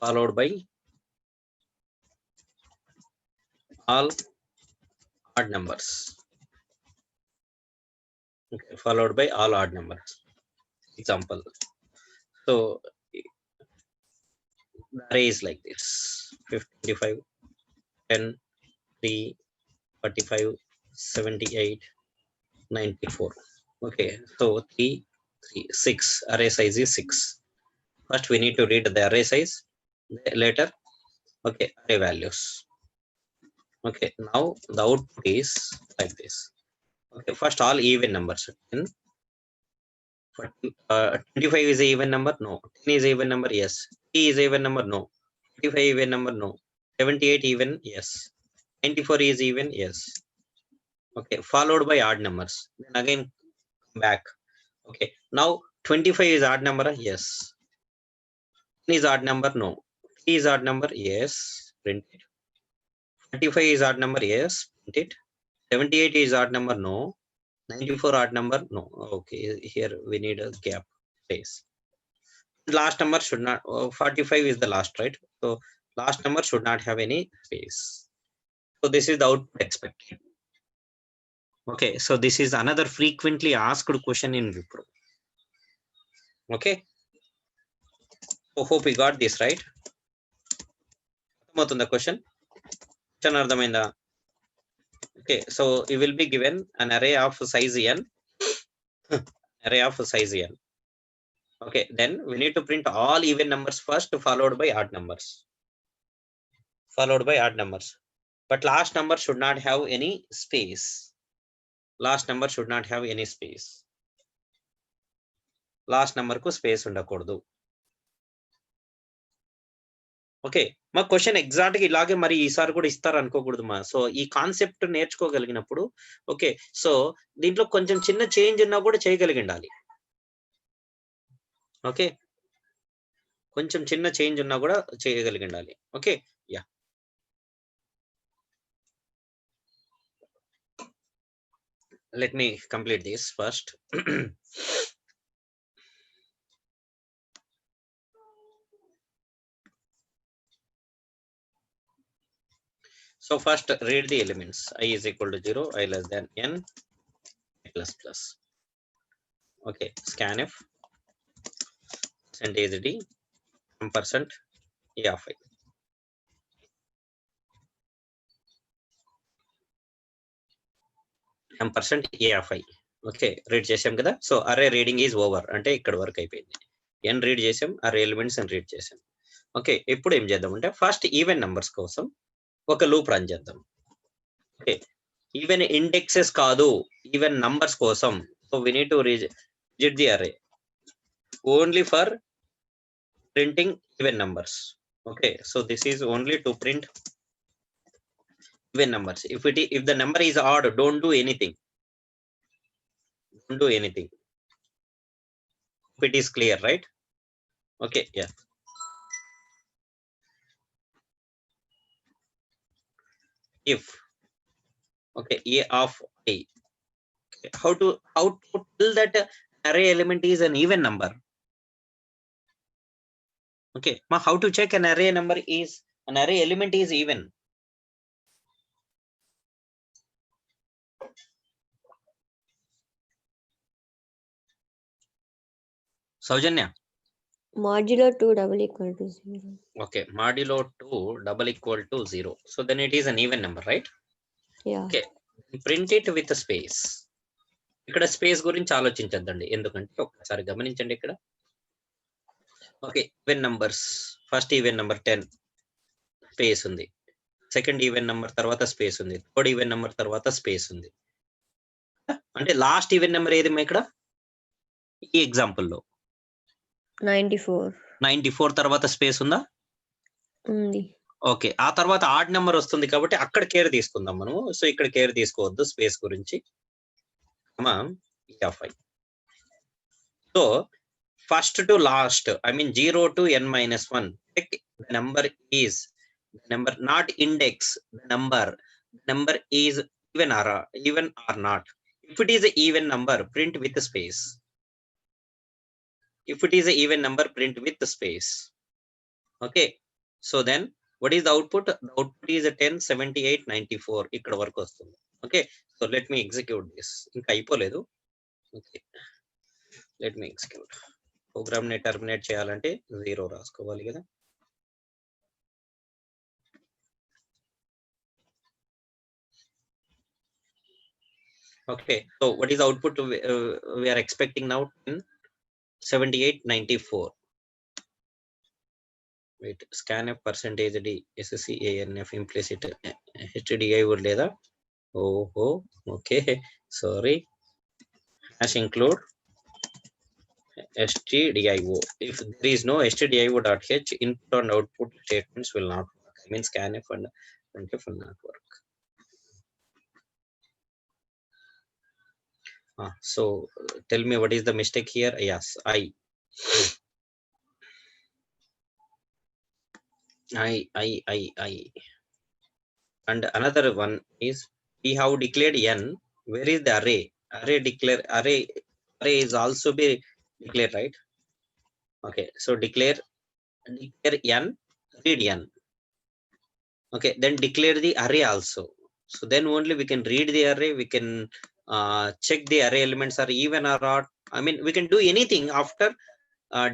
followed by all odd numbers. Okay, followed by all odd numbers. Example, so the array is like this: 55, 10, 3, 45, 78, 94. Okay, so 3, 3, 6. Array size is 6. First we need to read the array size, later okay array values. Okay, now the output is like this. Okay, first all even numbers. 10, 25 is a even number, no. 10 is a even number, yes. 3 is a even number, no. 55 even number, no. 78 even, yes. 94 is even, yes. Okay, followed by odd numbers. Then again back. Okay, now 25 is odd number? Yes. 10 is odd number? No. 3 is odd number? Yes. Print it. 45 is odd number? Yes. Print it. 78 is odd number? No. 94 odd number? No. Okay, here we need a gap space. Last number should not, 45 is the last, right? So last number should not have any space. So this is the output expected. Okay, so this is another frequently asked question in Wipro. Okay, so hope we got this right. The question. Okay, so you will be given an array of size n, array of size n. Okay, then we need to print all even numbers first, followed by odd numbers. Followed by odd numbers. But last number should not have any space. Last number should not have any space. Last number ku space undakodu. Okay, మా question exact గా ఇలాగే మరి ఈసారి కూడా ఇస్తారు అనుకోకూడదు మా. So ఈ కాన్సెప్ట్ నేర్చుకోగలిగినప్పుడు ఓకే, సో దీంట్లో కొంచెం చిన్న చేంజ్ ఉన్నా కూడా చేయగలిగిండాలి. ఓకే, కొంచెం చిన్న చేంజ్ ఉన్నా కూడా చేయగలిగిండాలి. Okay, yeah. Let me complete this first. So first read the elements. I is equal to 0, I less than n, plus plus. Okay, scanf percentage d %, a of I. %, a of I. Okay, read చేసాం కదా. So అరే reading is over అంటే ఇక్కడ వరకు అయిపోయింది. n read చేసాం, అరే elements అని రీడ్ చేసాం. ఓకే, ఇప్పుడు ఏం చేద్దాం అంటే ఫస్ట్ ఈవెన్ నంబర్స్ కోసం ఒక లూప్ రన్ చేద్దాం. ఓకే, ఈవెన్ ఇండెక్సెస్ కాదు, ఈవెన్ నంబర్స్ కోసం. So we need to rigid the array only for printing even numbers. Okay, so this is only to print even numbers. if the number is odd, don't do anything. Don't do anything. If it is clear, right? Okay, yeah. If okay, a of I. Okay. How to tell that array element is an even number? Okay, how to check an array number is an array element is even? Saujanya. Modulo 2 double equal to 0. Okay, modulo 2 double equal to 0. So then it is an even number, right? Yeah. Okay, print it with a space. ఇక్కడ space గురించి ఆలోచించద్దండి, ఎందుకంటే ఒక్కసారి గమనించండి ఇక్కడ. Okay, even numbers, first even number 10 space ఉంది, second even number తర్వాత space ఉంది, third even number తర్వాత స్పేస్ ఉంది. అంటే లాస్ట్ ఈవెన్ నెంబర్ ఏది ఇక్కడ ఈ ఎగ్జాంపుల్లో? 94 తర్వాత స్పేస్ ఉందా? ఉంది. ఓకే, ఆ తర్వాత ఆడ్ నెంబర్ వస్తుంది కాబట్టి అక్కడ కేర్ తీసుకుందాం మనము. సో ఇక్కడ కేర్ తీసుకోవద్దు స్పేస్ గురించి. So first to last, I mean 0 to n-1, the number is number not index, the number is even or not. If it is an even number, print with the space. If it is an even number, print with the space. Okay, so then what is the output? The output is a 10, 78, 94 ikkada varaku vastundi. Okay, so let me execute this. Inka ayipoledu. Okay, let me execute. Program ni terminate cheyalante 0 raaskovali kada. Okay, so what is the output we are expecting now? 78, 94. Wait, scanf percentage d scanf implicit HDI would leda. Oh, okay, sorry. Hash include stdio. If there is no stdio.h, input and output statements will not work. I mean scanf and printf will not work. So tell me what is the mistake here? Yes, I. And another one is we have declared n. Where is the array? Array is also be declared, right? Okay, so declare n, read n. Okay, then declare the array also. So then only we can read the array, we can check the array elements are even or odd. I mean, we can do anything after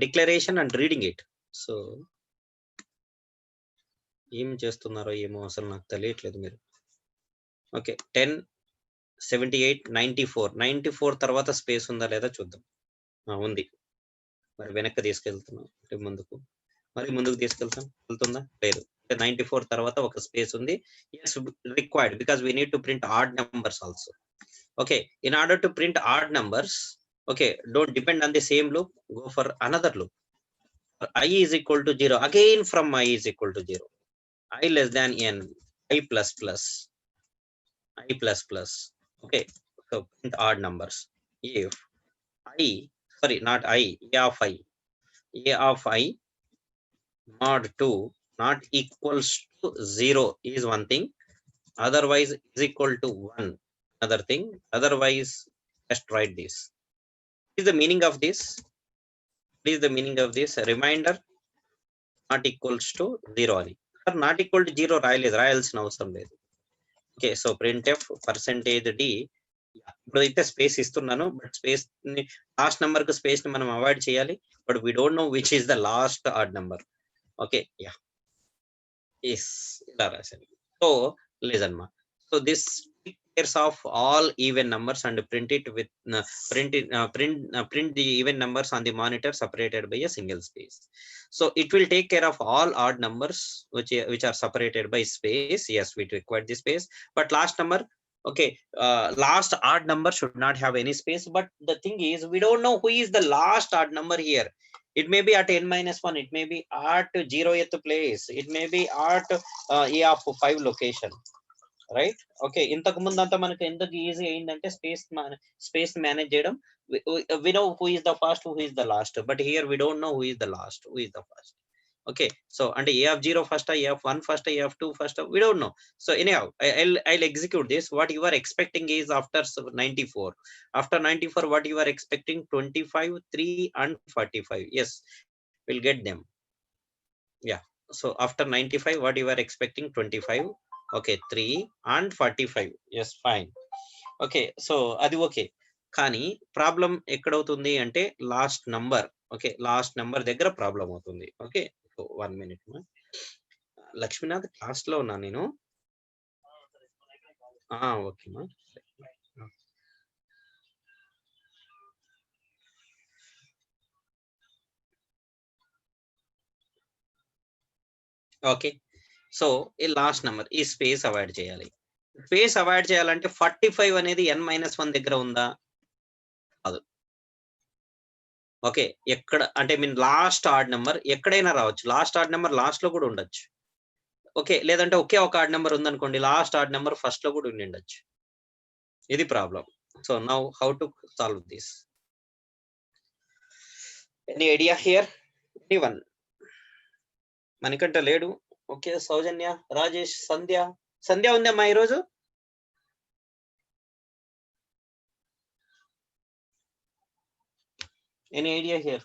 declaration and reading it. So ఏం చేస్తున్నారో ఏమో అసలు నాకు తెలియట్లేదు మీరు. Okay 10 78 94 తర్వాత space ఉందా లేదా చూద్దాం. ఉంది, మరి వెనక్కి తీసుకెళ్తున్నాం ముందుకు వెళ్తుందా లేదు. 94 తర్వాత ఒక స్పేస్ ఉంది. yes required because we need to print odd numbers also. Okay, in order to print odd numbers, okay, don't depend on the same loop, go for another loop. I is equal to 0, again from I is equal to 0, I less than n, I plus plus, okay, so print odd numbers. If I, sorry, not I, a of I mod 2 not equals to 0 is one thing, otherwise is equal to 1 another thing, otherwise just write this. What is the meaning of this? What is the meaning of this? A reminder not equals to 0 అని, not equal to 0 రాయాల్సిన అవసరం లేదు. Okay, so printf %d, ఇప్పుడైతే space ఇస్తున్నాను, but space ని last number కు space ని మనం అవాయిడ్ చేయాలి, but we don't know which is the last odd number. Okay, yeah yes ఇలా రాశాను. సో లిజన్ మా, so this pairs of all even numbers and print it with print the even numbers on the monitor separated by a single space. So it will take care of all odd numbers which are separated by space. Yes, we require the space, but last number, okay, last odd number should not have any space. But the thing is, we don't know who is the last odd number here. It may be at n-1, it may be at 0th place, it may be at a of 5 location, right. Okay, ఇంతకు ముందు అంతా మనకు ఎందుకు easy అయిందంటే space manage చేయడం. We know who is the first, who is the last, but here we don't know who is the last, who is the first. Okay, so అంటే a of 0 first, a of 1 first, a of 2 first, we don't know. So anyhow I'll execute this. What you are expecting is after 94, after 94 what you are expecting? 25, 3 and 45. Yes, we'll get them. Yeah, so after 95 what you are expecting? 25, okay, 3 and 45. Yes, fine. Okay, so అది okay, కానీ problem ఎక్కడవుతుంది అంటే last number. Okay, last number దగ్గర problem అవుతుంది. Okay, 1 minute మా. Lakshminath class లో ఉన్నా నేను. Okay మా. ఓకే, సో ఈ లాస్ట్ నెంబర్, ఈ స్పేస్ అవాయిడ్ చేయాలి. స్పేస్ అవాయిడ్ చేయాలంటే 45 అనేది n-1 దగ్గర ఉందా? కాదు. ఓకే, ఎక్కడ అంటే మీన్ లాస్ట్ ఆడ్ నెంబర్ ఎక్కడైనా రావచ్చు. లాస్ట్ ఆడ్ నెంబర్ లాస్ట్ లో కూడా ఉండొచ్చు. ఓకే, లేదంటే ఒకే ఒక ఆడ్ నెంబర్ ఉందనుకోండి, లాస్ట్ ఆడ్ నెంబర్ ఫస్ట్ లో కూడా ఉండి ఉండొచ్చు. ఇది problem. So now how to solve this? Any idea here? Anyone? Manikanta లేడు. ఓకే, సౌజన్య, రాజేష్, సంధ్య ఉందమ్మా ఈరోజు? Any idea here?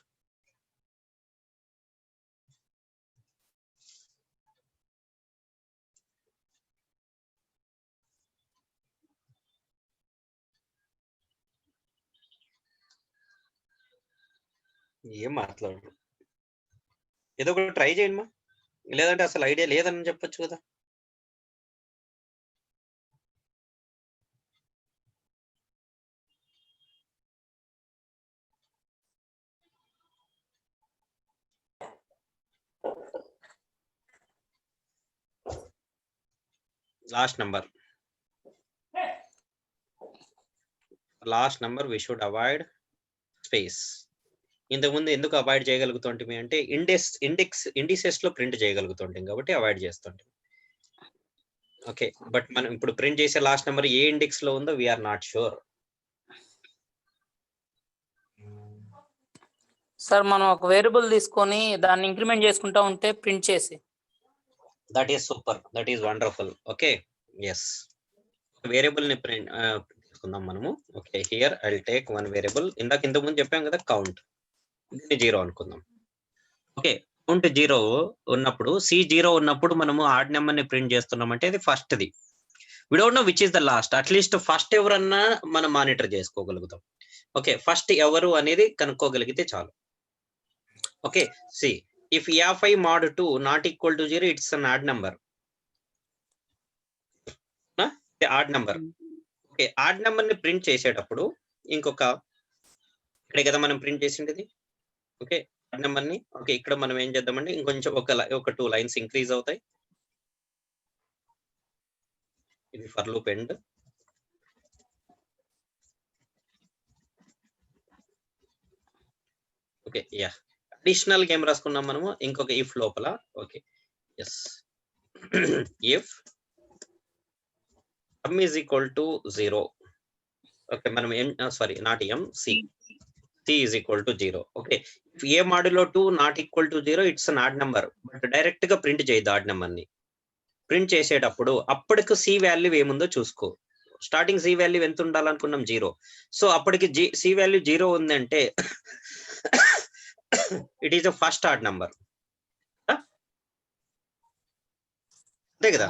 ఏం మాట్లాడు, ఏదో ఒకటి ట్రై చేయండి మా, లేదంటే అసలు ఐడియా లేదని చెప్పొచ్చు కదా. Last number we should avoid space. ఇంతకుముందు ఎందుకు అవాయిడ్ చేయగలుగుతుంటే అంటే ఇండిసెస్ లో ప్రింట్ చేయగలుగుతుంటాం కాబట్టి అవాయిడ్ చేస్తుంటాం. ఓకే, బట్ మనం ఇప్పుడు ప్రింట్ చేసే లాస్ట్ నెంబర్ ఏ ఇండెక్స్ లో ఉందో వీఆర్ నాట్ షూర్. సార్ మనం ఒక వేరియబుల్ తీసుకొని దాన్ని ఇంక్రిమెంట్ చేసుకుంటా ఉంటే ప్రింట్ చేసి. That is super, that is wonderful. Okay, yes, variable ని ప్రింట్ తీసుకుందాం మనము. Okay, here I will take one variable. ఇంతకు ముందు చెప్పాం కదా కౌంట్, దీన్ని 0 అనుకుందాం. ఓకే, కౌంట్ 0 ఉన్నప్పుడు, C0 ఉన్నప్పుడు మనము ఆడ్ నెంబర్ ని ప్రింట్ చేస్తున్నాం అంటే ఇది ఫస్ట్ ది. We don't know which is the last. At least first ఎవరన్నా మనం మానిటర్ చేసుకోగలుగుతాం. ఓకే, ఫస్ట్ ఎవరు అనేది కనుక్కోగలిగితే చాలు. Okay, see if fi mod 2 not equal to 0, it's an odd number. Add number. Okay, add number ని ప్రింట్ చేసేటప్పుడు ఇంకొక, ఇక్కడే కదా మనం ప్రింట్ చేసిండేది. ఓకే, ఆడ్ నెంబర్ ని. ఓకే, ఇక్కడ మనం ఏం చేద్దామంటే ఇంకొంచెం ఒక 2 లైన్స్ ఇంక్రీజ్ అవుతాయి. ఇది for loop end. Okay, yeah, additional game రాసుకున్నాం మనము ఇంకొక ఇఫ్ లోపల. Okay, yes, if m is equal to 0. Okay, మనం sorry not m, c is equal to 0. Okay, if a modulo 2 not equal to 0, it's an odd number. But direct గా print చేయదు odd number ని. Print చేసేటప్పుడు అప్పటికి c value ఏముందో చూసుకో. Starting c value ఎంత ఉండాలనుకున్నాం? 0. సో అప్పటికి సి వాల్యూ 0 ఉందంటే it is a first odd number. అంతే కదా?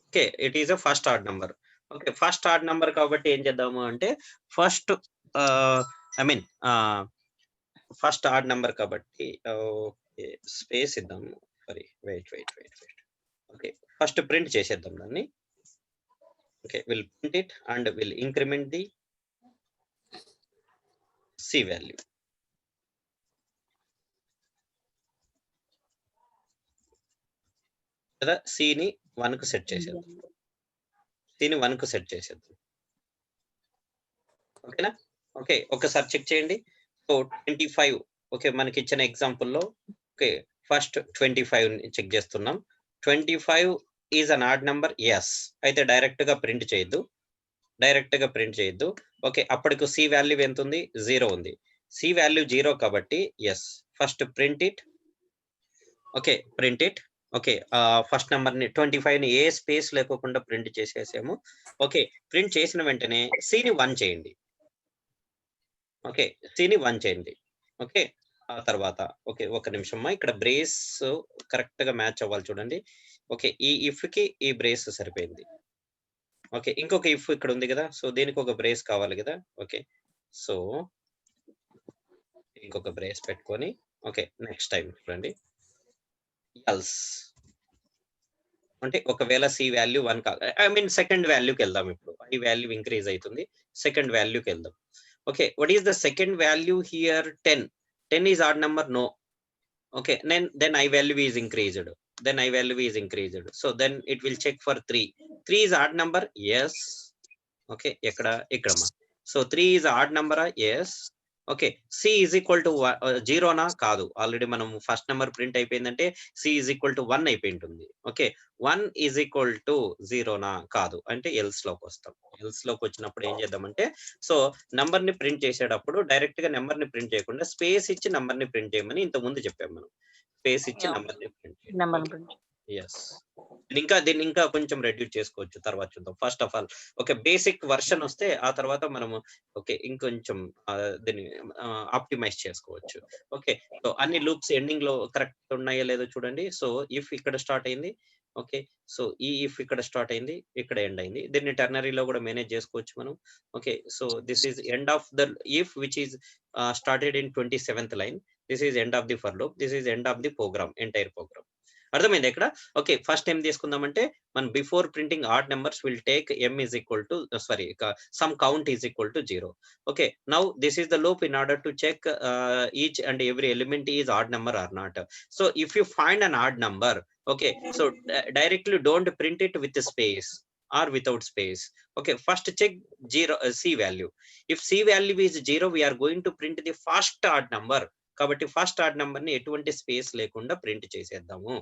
Okay, it is a first odd number. Okay, first odd number కాబట్టి ఏం చేద్దాము అంటే ఫస్ట్ ఫస్ట్ ఆడ్ నెంబర్ కాబట్టి స్పేస్ ఇద్దాము. Sorry, wait. Okay, first print చేసేద్దాం దాన్ని. Okay, will print it and will increment the c value. కదా, సిని 1 కు సెట్ చేసేద్దాం. సిని 1 కు సెట్ చేసేద్దాం. ఓకేనా? ఓకే, ఒకసారి చెక్ చేయండి. సో 25. ఓకే, మనకి ఇచ్చిన ఎగ్జాంపుల్లో ఓకే ఫస్ట్ 25 చెక్ చేస్తున్నాం. 25 is an odd number. Yes, అయితే డైరెక్ట్ గా ప్రింట్ చేయొద్దు. ఓకే, అప్పటికి సి వాల్యూ ఎంత ఉంది? 0 ఉంది. సి వాల్యూ 0 కాబట్టి yes, first print it. Okay, print it. Okay, first number ని 25 ని ఏ స్పేస్ లేకోకుండా ప్రింట్ చేసేసాము. ఓకే, ప్రింట్ చేసిన వెంటనే సిని 1 చేయండి. ఓకే, సిని 1 చేయండి. ఓకే, ఆ తర్వాత ఓకే ఒక నిమిషమ్మా, ఇక్కడ బ్రేస్ కరెక్ట్ గా మ్యాచ్ అవ్వాలి చూడండి. ఓకే, ఈ ఇఫ్ కి ఈ బ్రేస్ సరిపోయింది. ఓకే, ఇంకొక ఇఫ్ ఇక్కడ ఉంది కదా, సో దీనికి ఒక బ్రేస్ కావాలి కదా. ఓకే, సో ఇంకొక బ్రేస్ పెట్టుకొని ఓకే నెక్స్ట్ టైం చూడండి. ఎల్స్ అంటే ఒకవేళ సి వాల్యూ 1 కాదు, సెకండ్ వాల్యూకి వెళ్దాం. ఇప్పుడు ఈ వాల్యూ ఇంక్రీజ్ అవుతుంది, సెకండ్ వాల్యూకి వెళ్దాం. Okay, what is the second value here? 10 is odd number? No. Okay, then I value is increased. So then it will check for 3 is odd number. Yes. Okay, ikkadama. So 3 is odd number. Yes. Okay, c is equal to 0నా? కాదు, already మనం first number print అయిపోయిందంటే c is equal to 1 అయిపోయి ఉంటుంది. Okay, 1 is equal to 0నా? కాదు, అంటే else లోకి వస్తాం. ఎల్స్ లోకి వచ్చినప్పుడు ఏం చేద్దామంటే, సో నంబర్ ని ప్రింట్ చేసేటప్పుడు డైరెక్ట్ గా నెంబర్ ని ప్రింట్ చేయకుండా స్పేస్ ఇచ్చి నంబర్ ని ప్రింట్ చేయమని ఇంత ముందు చెప్పాం మనం. స్పేస్ ఇచ్చి నంబర్ ని ప్రింట్ చేయాలి. ఎస్, దీన్ని ఇంకా కొంచెం రెడ్యూస్ చేసుకోవచ్చు, తర్వాత చూద్దాం. First of all okay basic version వస్తే ఆ తర్వాత మనము ఓకే ఇంకొంచెం దీన్ని ఆప్టిమైజ్ చేసుకోవచ్చు. ఓకే, సో అన్ని లూప్స్ ఎండింగ్ లో కరెక్ట్ ఉన్నాయో లేదో చూడండి. సో ఇఫ్ ఇక్కడ స్టార్ట్ అయింది. ఓకే, సో ఈ ఇఫ్ ఇక్కడ స్టార్ట్ అయింది, ఇక్కడ ఎండ్ అయింది. దీన్ని టెర్నరీలో కూడా మేనేజ్ చేసుకోవచ్చు మనం. Okay, so this is end of the if which is started in 27th line. This is end of the for loop. This is end of the program, entire program. అర్థమైంది ఇక్కడ? Okay, first ఏం తీసుకుందామంటే మనం before printing odd numbers will take m is equal to some count is equal to 0. Okay, now this is the loop in order to check each and every element is odd number or not. So if you find an odd number, okay, so directly don't print it with a space or without space. Okay, first check 0 c value. If c value is 0, we are going to print the first odd number. కాబట్టి first odd number ని ఎటువంటి space లేకుండా print చేసేద్దాము.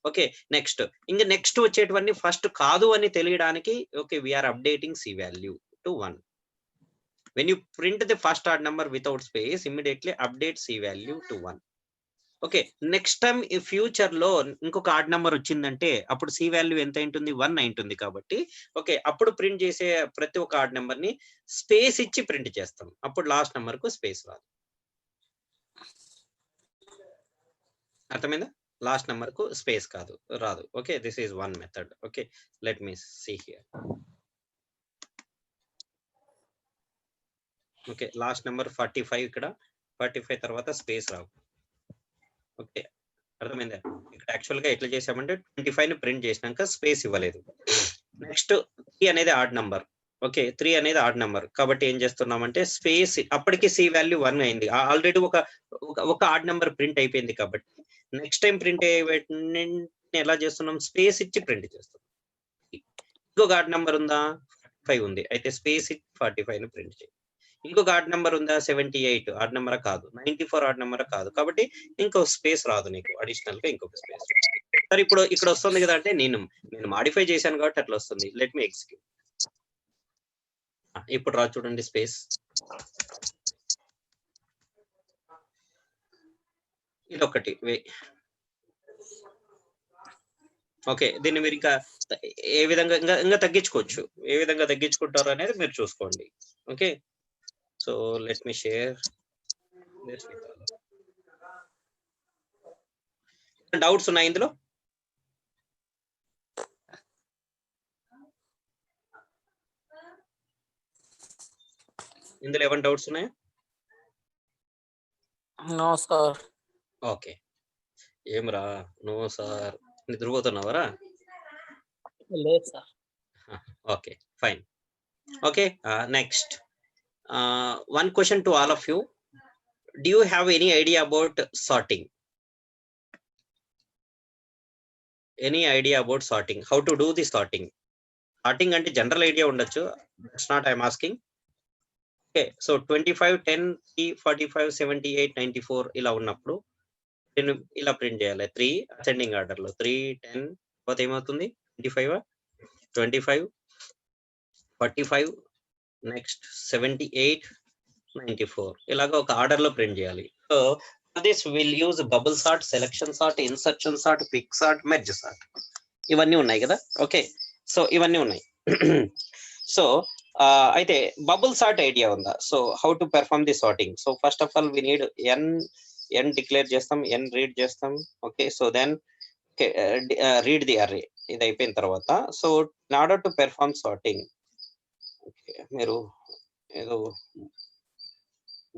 Okay, next వచ్చేటువంటి first కాదు అని తెలియడానికి okay we're updating c value to 1. When you print the first odd number without space, immediately update C value to 1. Okay, next time ఈ future లో ఇంకొక ఆడ్ నెంబర్ వచ్చిందంటే అప్పుడు సి వాల్యూ ఎంత ఉంటుంది, 1 ఉంటుంది. కాబట్టి ఓకే, అప్పుడు ప్రింట్ చేసే ప్రతి ఒక్క ఆడ్ నెంబర్ ని స్పేస్ ఇచ్చి ప్రింట్ చేస్తాం. అప్పుడు లాస్ట్ నెంబర్ కు స్పేస్ రాదు. అర్థమైందా? లాస్ట్ నెంబర్ కు స్పేస్ రాదు. Okay, this is one method. Okay, let me see here. Okay, last number 45, ఇక్కడ 45 తర్వాత స్పేస్ రావు. ఓకే, అర్థమైందా? ఇక్కడ యాక్చువల్ గా ఎట్లా చేసామంటే 25 ని ప్రింట్ చేసినాక స్పేస్ ఇవ్వలేదు. నెక్స్ట్ 3 అనేది ఆడ్ నంబర్. ఓకే, 3 అనేది ఆడ్ నంబర్ కాబట్టి ఏం చేస్తున్నామంటే స్పేస్, అప్పటికి సి వాల్యూ 1 అయింది. ఆల్రెడీ ఒక ఆడ్ నంబర్ ప్రింట్ అయిపోయింది. కాబట్టి నెక్స్ట్ టైం ప్రింట్ ఎలా చేస్తున్నాం, స్పేస్ ఇచ్చి ప్రింట్ చేస్తున్నాం. ఇంకొక ఆడ్ నంబర్ ఉందా, 45 ఉంది, అయితే స్పేస్ ఇచ్చి 45 ని ప్రింట్ చేయాలి. ఇంకొక ఆడ్ నెంబర్ ఉందా, 78 ఆడ్ నెంబర్ కాదు, 94 ఆడ్ నెంబర్ కాదు. కాబట్టి ఇంకో స్పేస్ రాదు నీకు, అడిషనల్ గా ఇంకొక స్పేస్. సరే, ఇప్పుడు ఇక్కడ వస్తుంది కదా అంటే నేను మాడిఫై చేశాను కాబట్టి అట్లా వస్తుంది. Let me execute. ఇప్పుడు రా చూడండి స్పేస్. ఇదొకటి వే. ఓకే, దీన్ని మీరు ఇంకా ఏ విధంగా ఇంకా తగ్గించుకోవచ్చు. ఏ విధంగా తగ్గించుకుంటారు అనేది మీరు చూసుకోండి. Okay, so let me share this with all. Doubts ఉన్నాయి ఇందులో? ఏమైనా డౌట్స్ ఉన్నాయా? No sir. ఓకే, ఏమరా నో సార్, నిద్రపోతున్నావరా? లేదు sir. Okay, fine. Okay, next one question to all of you. Do you have any idea about sorting? Any idea about sorting? How to do the sorting? Sorting అంటే general idea ఉండొచ్చు. That's not I'm asking. Okay, so 25, 10, 3, 45, 78, 94 ఇలా ఉన్నప్పుడు నేను ఇలా print చేయాలి. 3 ascending order లో 3, 10 తర్వాత ఏమవుతుంది, 25, 25, 45, నెక్స్ట్ 78, 94 ఇలాగా ఒక ఆర్డర్ లో ప్రింట్ చేయాలి. So this will use bubble sort, selection sort, insertion sort, pick sort, merge sort. ఇవన్నీ ఉన్నాయి కదా. ఓకే, సో ఇవన్నీ ఉన్నాయి. సో అయితే బబుల్ సార్ట్ ఐడియా ఉందా? So how to perform the sorting? So first of all we need n declare చేస్తాం, n read చేస్తాం. Okay, so then read the array. ఇది అయిపోయిన తర్వాత so in order to perform sorting, మీరు ఏదో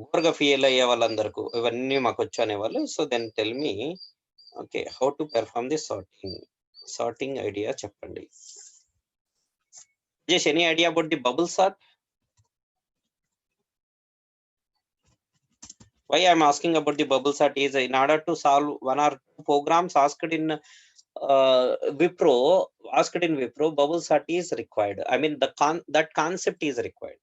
ఓవర్గా feel అయ్యే వాళ్ళందరికీ ఇవన్నీ మాకు వచ్చు అనేవాళ్ళు. So then tell me okay how to perform the sorting idea చెప్పండి. Just any idea about the bubble sort? Why I'm asking about the bubble sort is in order to solve one or two programs asked in Wipro, bubble sort is required. I mean that concept is required.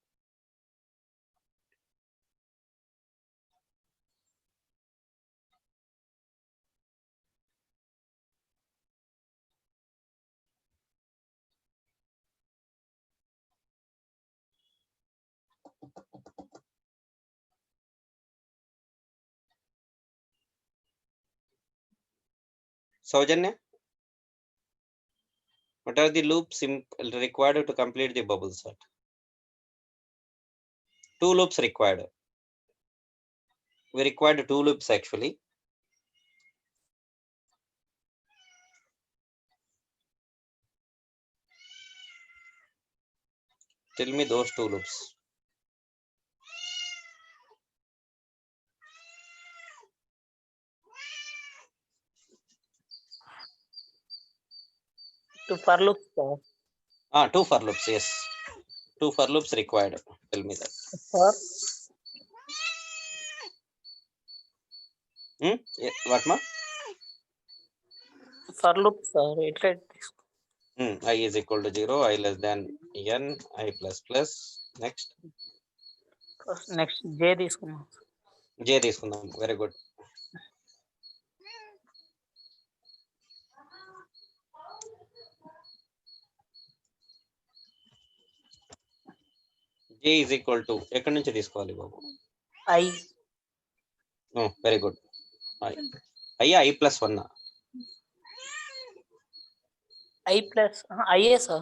Saujanya, what are the loops required to complete the bubble sort? 2 loops required. We required 2 loops actually. Tell me those 2 loops. Two for loops, sir. 2 for loops, yes. 2 for loops required. Tell me that. For Yeah, what ma? for loops, sir. Iterate this. I is equal to 0, I less than n, I plus plus. Next. First, next J తీసుకున్నాం. J తీసుకుందాం. Very good. J A is equal to ఎక్కడి నుంచి తీసుకోవాలి బాబు? I. Very good. అయ్యా I plus 1. I plus IA, sir.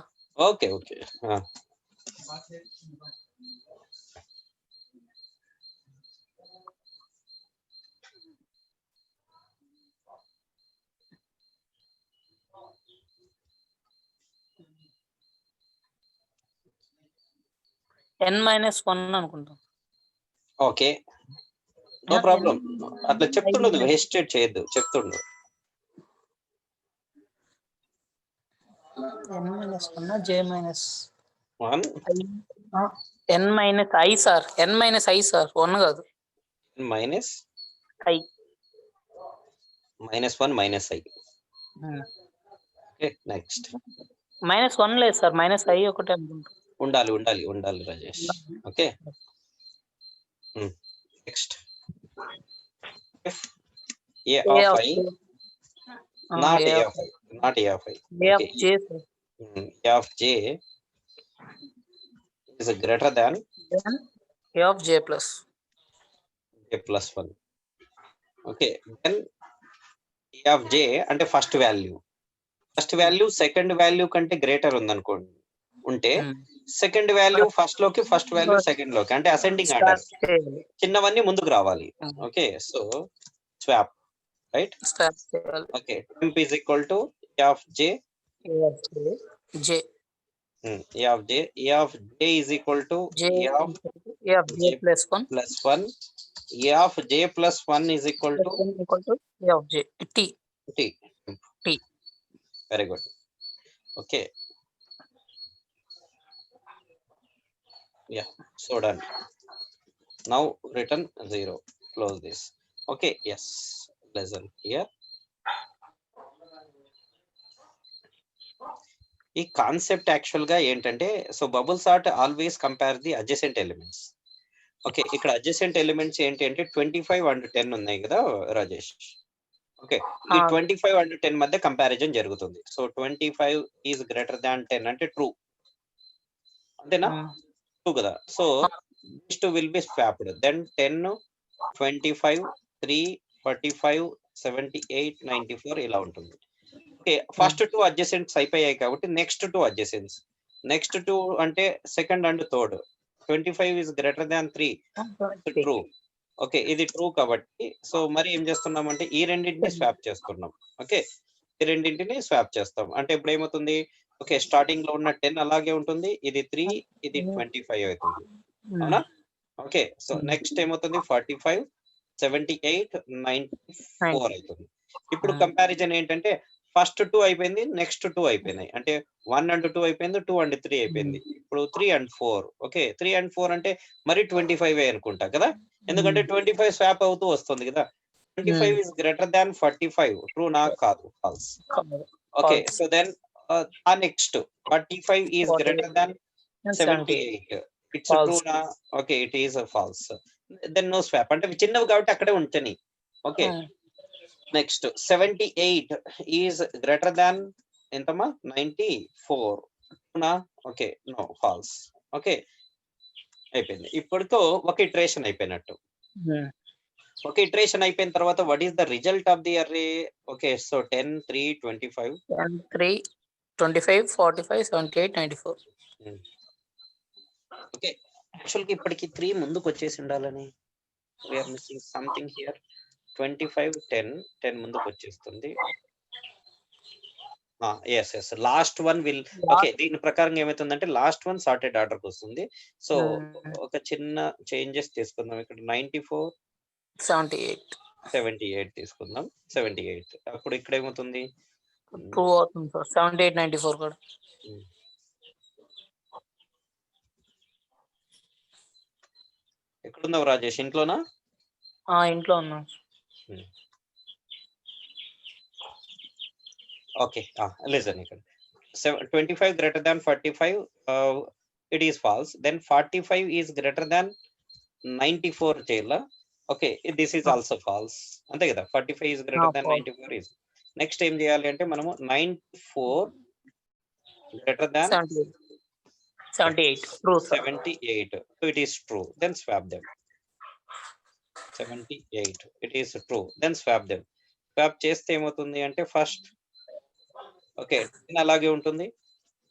Okay okay. N minus 1 అనుకుంటాం. Okay, no problem. అట్లా చెప్తుండదు, హెసిటేట్ చేయొద్దు, చెప్తుండు. N minus 1 J minus 1 N minus I, sir. N minus I, sir. 1 కాదు. minus I. minus 1 minus I. Okay, next. Minus 1 లేదు sir, minus I ఒకటే అనుకుంటా. ఉండాలి ఉండాలి ఉండాలి Rajesh. Okay, next. A of I, not A of I, not A of I. A of J, sir. A of J is greater than Then A of J plus. A plus 1. Okay, then A of J అంటే first value, second value కంటే greater ఉందనుకోండి, ఉంటే second value first లోకి, first value second లోకి, అంటే ascending order, చిన్నవన్నీ ముందుకు రావాలి. Okay, so swap, right? Okay, temp is equal to A of J, J. A of J is equal to A of J plus 1 plus 1. A of J plus 1 is equal to A of J. T. Very good. Okay. Yeah, so done. Now return 0. Close this. Okay, yes. Lesson here. ఈ concept actual గా ఏంటంటే, so bubble sort always compare the adjacent elements. Okay, ఇక్కడ adjacent elements ఏంటి అంటే 25 and 10 ఉన్నాయి కదా Rajesh. Okay, ఈ 25 and 10 మధ్య కంపారిజన్ జరుగుతుంది. సో 25 ఈజ్ గ్రేటర్ దాన్ 10 అంటే ట్రూ, అంతేనా? ట్రూ కదా. So these two will be swapped. Then 10, 25, 3, 45, 78, 94 ఇలా ఉంటుంది. ఓకే, ఫస్ట్ 2 అడ్జసెంట్స్ అయిపోయాయి కాబట్టి నెక్స్ట్ 2 అడ్జసెంట్స్. నెక్స్ట్ 2 అంటే second and third. 25 is greater than 3, true. Okay, ఇది ట్రూ కాబట్టి సో మరి ఏం చేస్తున్నామంటే ఈ రెండింటిని స్వాప్ చేస్తున్నాం. ఓకే, ఈ రెండింటిని స్వాప్ చేస్తాం అంటే ఇప్పుడు ఏమవుతుంది? ఓకే, స్టార్టింగ్ లో ఉన్న 10 అలాగే ఉంటుంది, ఇది 3, ఇది 25 అవుతుంది, అవునా? ఓకే, సో నెక్స్ట్ ఏమవుతుంది? 45, 78, 94 అవుతుంది. ఇప్పుడు కంపారిజన్ ఏంటంటే ఫస్ట్ 2 అయిపోయింది, నెక్స్ట్ 2 అయిపోయినాయి, అంటే 1 and 2 అయిపోయింది, 2 and 3 అయిపోయింది. ఇప్పుడు 3 and 4. ఓకే, 3 and 4 అంటే మరి 25 అనుకుంటా కదా, ఎందుకంటే 25 స్వాప్ అవుతూ వస్తుంది కదా. 25 is greater than 45, ట్రూ నా కాదు? False. Okay, so then next 45 is greater than 78, it's true నా? Okay, it is false. Then no swap, అంటే చిన్నవి కాబట్టి అక్కడే ఉంచని. Okay, next 78 is greater than ఎంతమ్మా? 94, అవునా? Okay, no, falls. ఓకే, అయిపోయింది. ఇప్పటితో ఒక ఇటరేషన్ అయిపోయినట్టు. ఒక ఇటరేషన్ అయిపోయిన తర్వాత what is the result of the array? Okay, so 10, 3, 25, 10, 3, 25, 45, 78, 94. Okay, యాక్చువల్గా ఇప్పటికి 3 ముందుకు వచ్చేసి ఉండాలని, వీఆర్ మిస్సింగ్ సంథింగ్ హియర్. 25, 10 ముందుకు వచ్చేస్తుంది. Yes, last one will. Okay, దీని ప్రకారం ఏమైతుందంటే లాస్ట్ వన్ సార్టెడ్ ఆర్డర్ కి వస్తుంది. సో ఒక చిన్న చేంజెస్ తీసుకుందాం. ఇక్కడ 94, 78 తీసుకుందాం. 78 అప్పుడు ఇక్కడ ఏమవుతుంది? ట్రూ అవుతుంది సార్. 78, 94 కూడా. ఎక్కడున్నావు రాజేష్? ఇంట్లోనా? ఇంట్లో ఉన్నా. Okay, listen. ఇక్కడ 25 greater than 45, it is false. Then 45 is greater than 94 చేయాల. Okay, this is also false, అంతే కదా. 45 is greater than 94 is. Next ఏం చేయాలి అంటే మనము 94 greater than 78. True, sir. 78. So it is true. Then swap them. 78. It is true. Then swap them. Swap చేస్తే ఏమవుతుంది అంటే ఫస్ట్ ఓకే 10 అలాగే ఉంటుంది,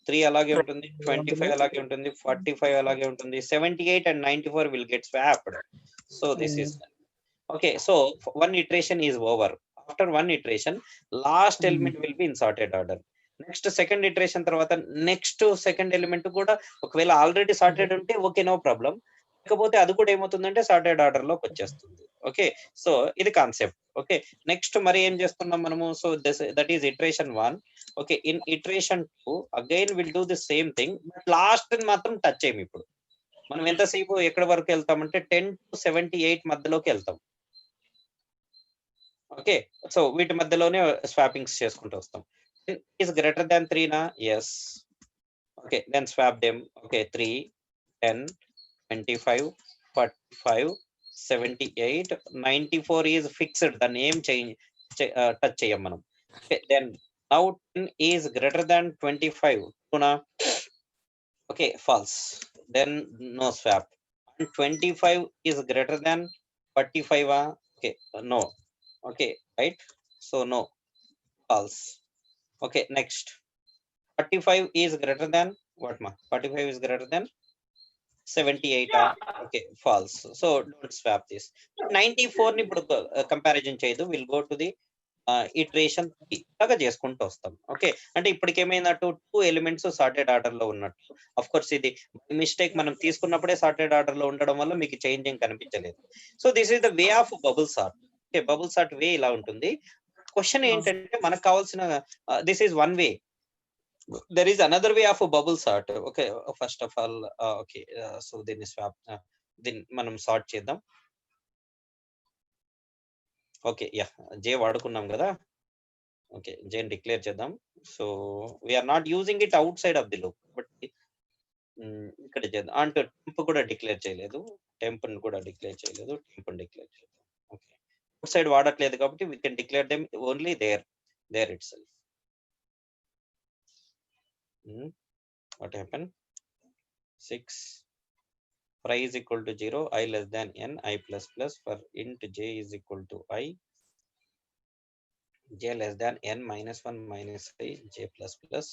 3 అలాగే ఉంటుంది, 25 అలాగే ఉంటుంది, 45 అలాగే ఉంటుంది, 78 and 94 will get swapped. So this is okay. So one iteration is over. After one iteration, last element will be in sorted order. Next second iteration తర్వాత నెక్స్ట్ సెకండ్ ఎలిమెంట్ కూడా ఒకవేళ ఆల్రెడీ సార్టెడ్ ఉంటే okay no problem, లేకపోతే అది కూడా ఏమవుతుందంటే sorted order లోకి వచ్చేస్తుంది. ఓకే, సో ఇది కాన్సెప్ట్. ఓకే, నెక్స్ట్ మరి ఏం చేస్తున్నాం మనము? So that is iteration 1. Okay, in iteration 2 again will do the same thing, but last మాత్రం టచ్ చేయము. ఇప్పుడు మనం ఎంతసేపు ఎక్కడి వరకు వెళ్తామంటే 10 to 78 మధ్యలోకి వెళ్తాం. ఓకే, సో వీటి మధ్యలోనే స్వాపింగ్స్ చేసుకుంటూ వస్తాం. is greater than 3 na? Yes. Okay, then swap them. Okay, 3, 10, 25, 45, 78, 94 is fixed. The name change touch cheyam manam. Okay, then now 10 is greater than 25. Tuna. Okay, false. Then no swap. And 25 is greater than 45. Okay, no. Okay, right? So no. False. Okay, next 45 is greater than what ma? 45 is greater than 78. Okay, false. So don't swap this. 94 ni ఇప్పుడు comparison చేయదు. Will go to the iteration లాగా చేసుకుంటూ వస్తాం. Okay, అంటే ఇప్పటికి ఏమైనట్టు 2 elements sorted order లో ఉన్నట్టు. Of course ఇది మిస్టేక్, మనం తీసుకున్నప్పుడే సార్టెడ్ ఆర్డర్ లో ఉండడం వల్ల మీకు చేంజింగ్ కనిపించలేదు. So this is the way of bubble sort. Okay, bubble sort way ఇలా ఉంటుంది. క్వశ్చన్ ఏంటంటే మనకు కావాల్సిన this is one way, there is another way of a bubble sort. Okay, first of all okay, so దీన్ని swap దీన్ని మనం sort చేద్దాం. Okay, yeah j వాడుకున్నాం కదా. ఓకే, జేని డిక్లేర్ చేద్దాం. So we are not using it outside of the loop, but ఇక్కడ చేద్దాం. అంటే టెంప్ కూడా డిక్లేర్ చేయలేదు, టెంప్ కూడా డిక్లేర్ చేయలేదు, టెంప్ డిక్లేర్ చేద్దాం. ఓకే, అవుట్ సైడ్ వాడట్లేదు కాబట్టి we can declare them only there itself. What happened? 6 phi is equal to 0, I less than n, I plus plus for int j is equal to I, j less than n minus 1 minus I, j plus plus.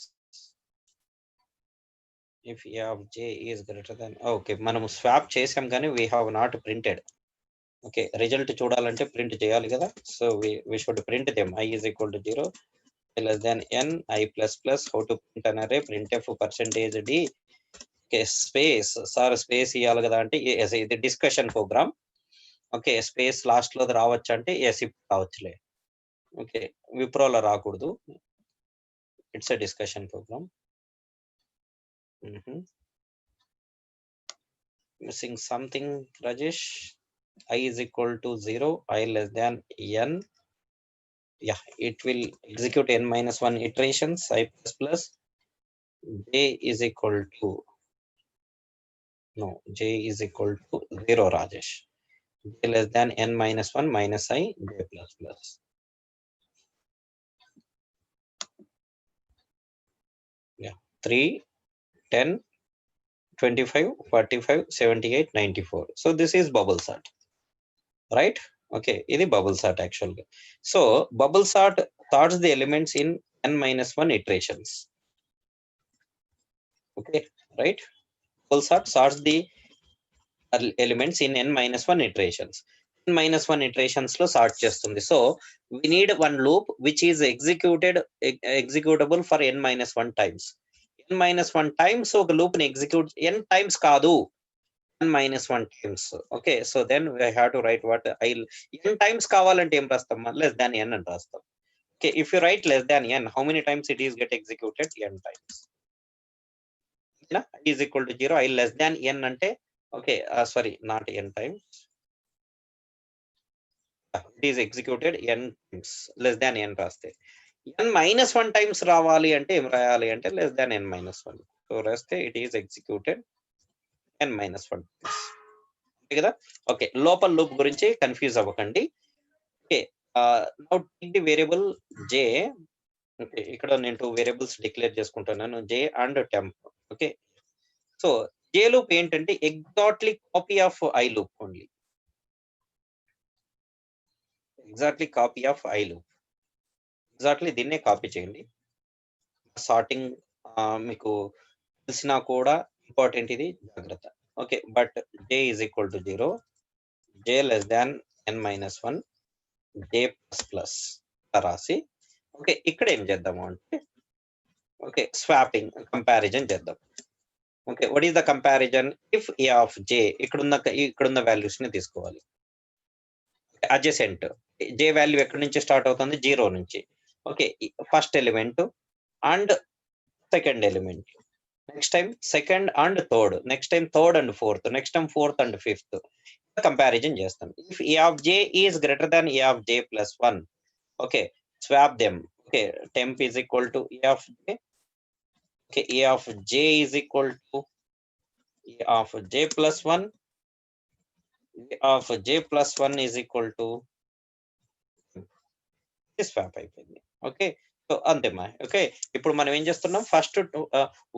If a of j is greater than, okay, మనం swap చేసాం కానీ we have not printed. Okay, result చూడాలంటే print చేయాలి కదా. So we should print them. I is equal to 0, less than n, I plus plus. How to print an array? Printf percentage d. Okay, space, sir space ఇవ్వాలి కదా అంటే ఇది discussion program. Okay, space last లో రావచ్చు అంటే yes ఇప్పుడు రావచ్చులే. Okay, విప్రోలో రాకూడదు. It's a discussion program. Missing something Rajesh. I is equal to 0, I less than n. Yeah, it will execute n minus 1 iterations. I plus plus. J is equal to, no, j is equal to 0 Rajesh. J less than n minus 1 minus I, j plus plus. Yeah, 3, 10, 25, 45, 78, 94. So this is bubble sort, right? Okay, ఇది bubble sort actually. So bubble sort sorts the elements in n minus 1 iterations. Okay, right? Bubble sort sorts the elements in n minus 1 iterations. N minus 1 iterations లో sort చేస్తుంది. So we need one loop which is executable for n minus 1 times. n minus 1 times ఒక loop ని execute n times కాదు, n minus 1 times. Okay, so then we have to write what I'll n times కావాలంటే ఏం రాస్తాం? less than n అని రాస్తాం. Okay, if you write less than n, how many times it is get executed? n times. I is equal to 0, I less than n అంటే okay, sorry, not n times. It is executed n times, less than n రాస్తే. n minus 1 times రావాలి అంటే ఏం రాయాలి అంటే less than n minus 1. So రాస్తే it is executed n minus 1 times. Okay కదా. Okay, లోపల లూప్ గురించి కన్ఫ్యూజ్ అవ్వకండి. Okay, now take the variable j. Okay, ఇక్కడ నేను 2 వేరియబుల్స్ డిక్లేర్ చేసుకుంటున్నాను, j and temp. Okay, so j loop ఏంటంటే exactly copy of i loop only, exactly copy of i loop. Exactly దీన్నే copy చేయండి. Sorting మీకు తెలిసినా కూడా ఇంపార్టెంట్, ఇది జాగ్రత్త. Okay, but j is equal to 0, j less than n-1, j plus plus రాసి, okay ఇక్కడ ఏం చేద్దాము అంటే ఓకే స్వాపింగ్ కంపారిజన్ చేద్దాం. Okay, what is the comparison? If a of j ఇక్కడున్న వాల్యూస్ ని తీసుకోవాలి. అడ్జసెంట్ j వాల్యూ ఎక్కడి నుంచి స్టార్ట్ అవుతుంది? 0 నుంచి. Okay, first element and second element, next time second and third, next time third and fourth, next time fourth and fifth comparison చేస్తాం. If a of j is greater than a of j plus 1, okay swap them. Okay, temp is equal to a of j. Okay, a of j is equal to a of j plus 1, a of j plus 1 is equal to swap అయిపోయింది. Okay, so అంతేమా. Okay, ఇప్పుడు మనం ఏం చేస్తున్నాం? First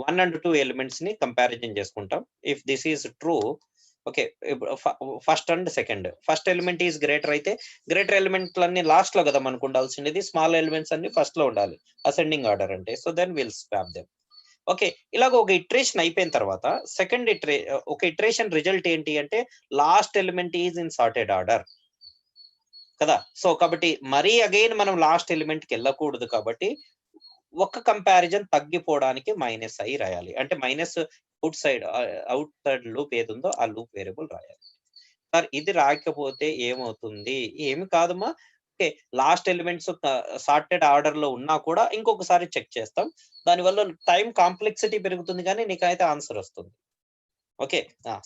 1 and 2 elements ని comparison చేసుకుంటాం. If this is true, okay first and second, first element is greater అయితే greater ఎలిమెంట్లన్నీ లాస్ట్ లో కదా మనకు ఉండాల్సింది, స్మాల్ ఎలిమెంట్స్ అన్ని ఫస్ట్ లో ఉండాలి అసెండింగ్ ఆర్డర్ అంటే. So then will swap them. Okay, ఇలాగ ఒక ఇటరేషన్ అయిపోయిన తర్వాత సెకండ్ ఒక ఇటరేషన్ రిజల్ట్ ఏంటి అంటే last element is in sorted order కదా. సో కాబట్టి మరీ అగైన్ మనం లాస్ట్ ఎలిమెంట్ కి వెళ్ళకూడదు, కాబట్టి ఒక కంపారిజన్ తగ్గిపోవడానికి -i రాయాలి. అంటే మైనస్ అవుట్ సైడ్ లూప్ ఏది ఉందో ఆ లూప్ వేరియబుల్ రాయాలి. సార్ ఇది రాకపోతే ఏమవుతుంది? ఏమి కాదమ్మా. Okay, last elements sorted order లో ఉన్నా కూడా ఇంకొకసారి చెక్ చేస్తాం. దానివల్ల టైం కాంప్లెక్సిటీ పెరుగుతుంది, కానీ నీకైతే ఆన్సర్ వస్తుంది. ఓకే,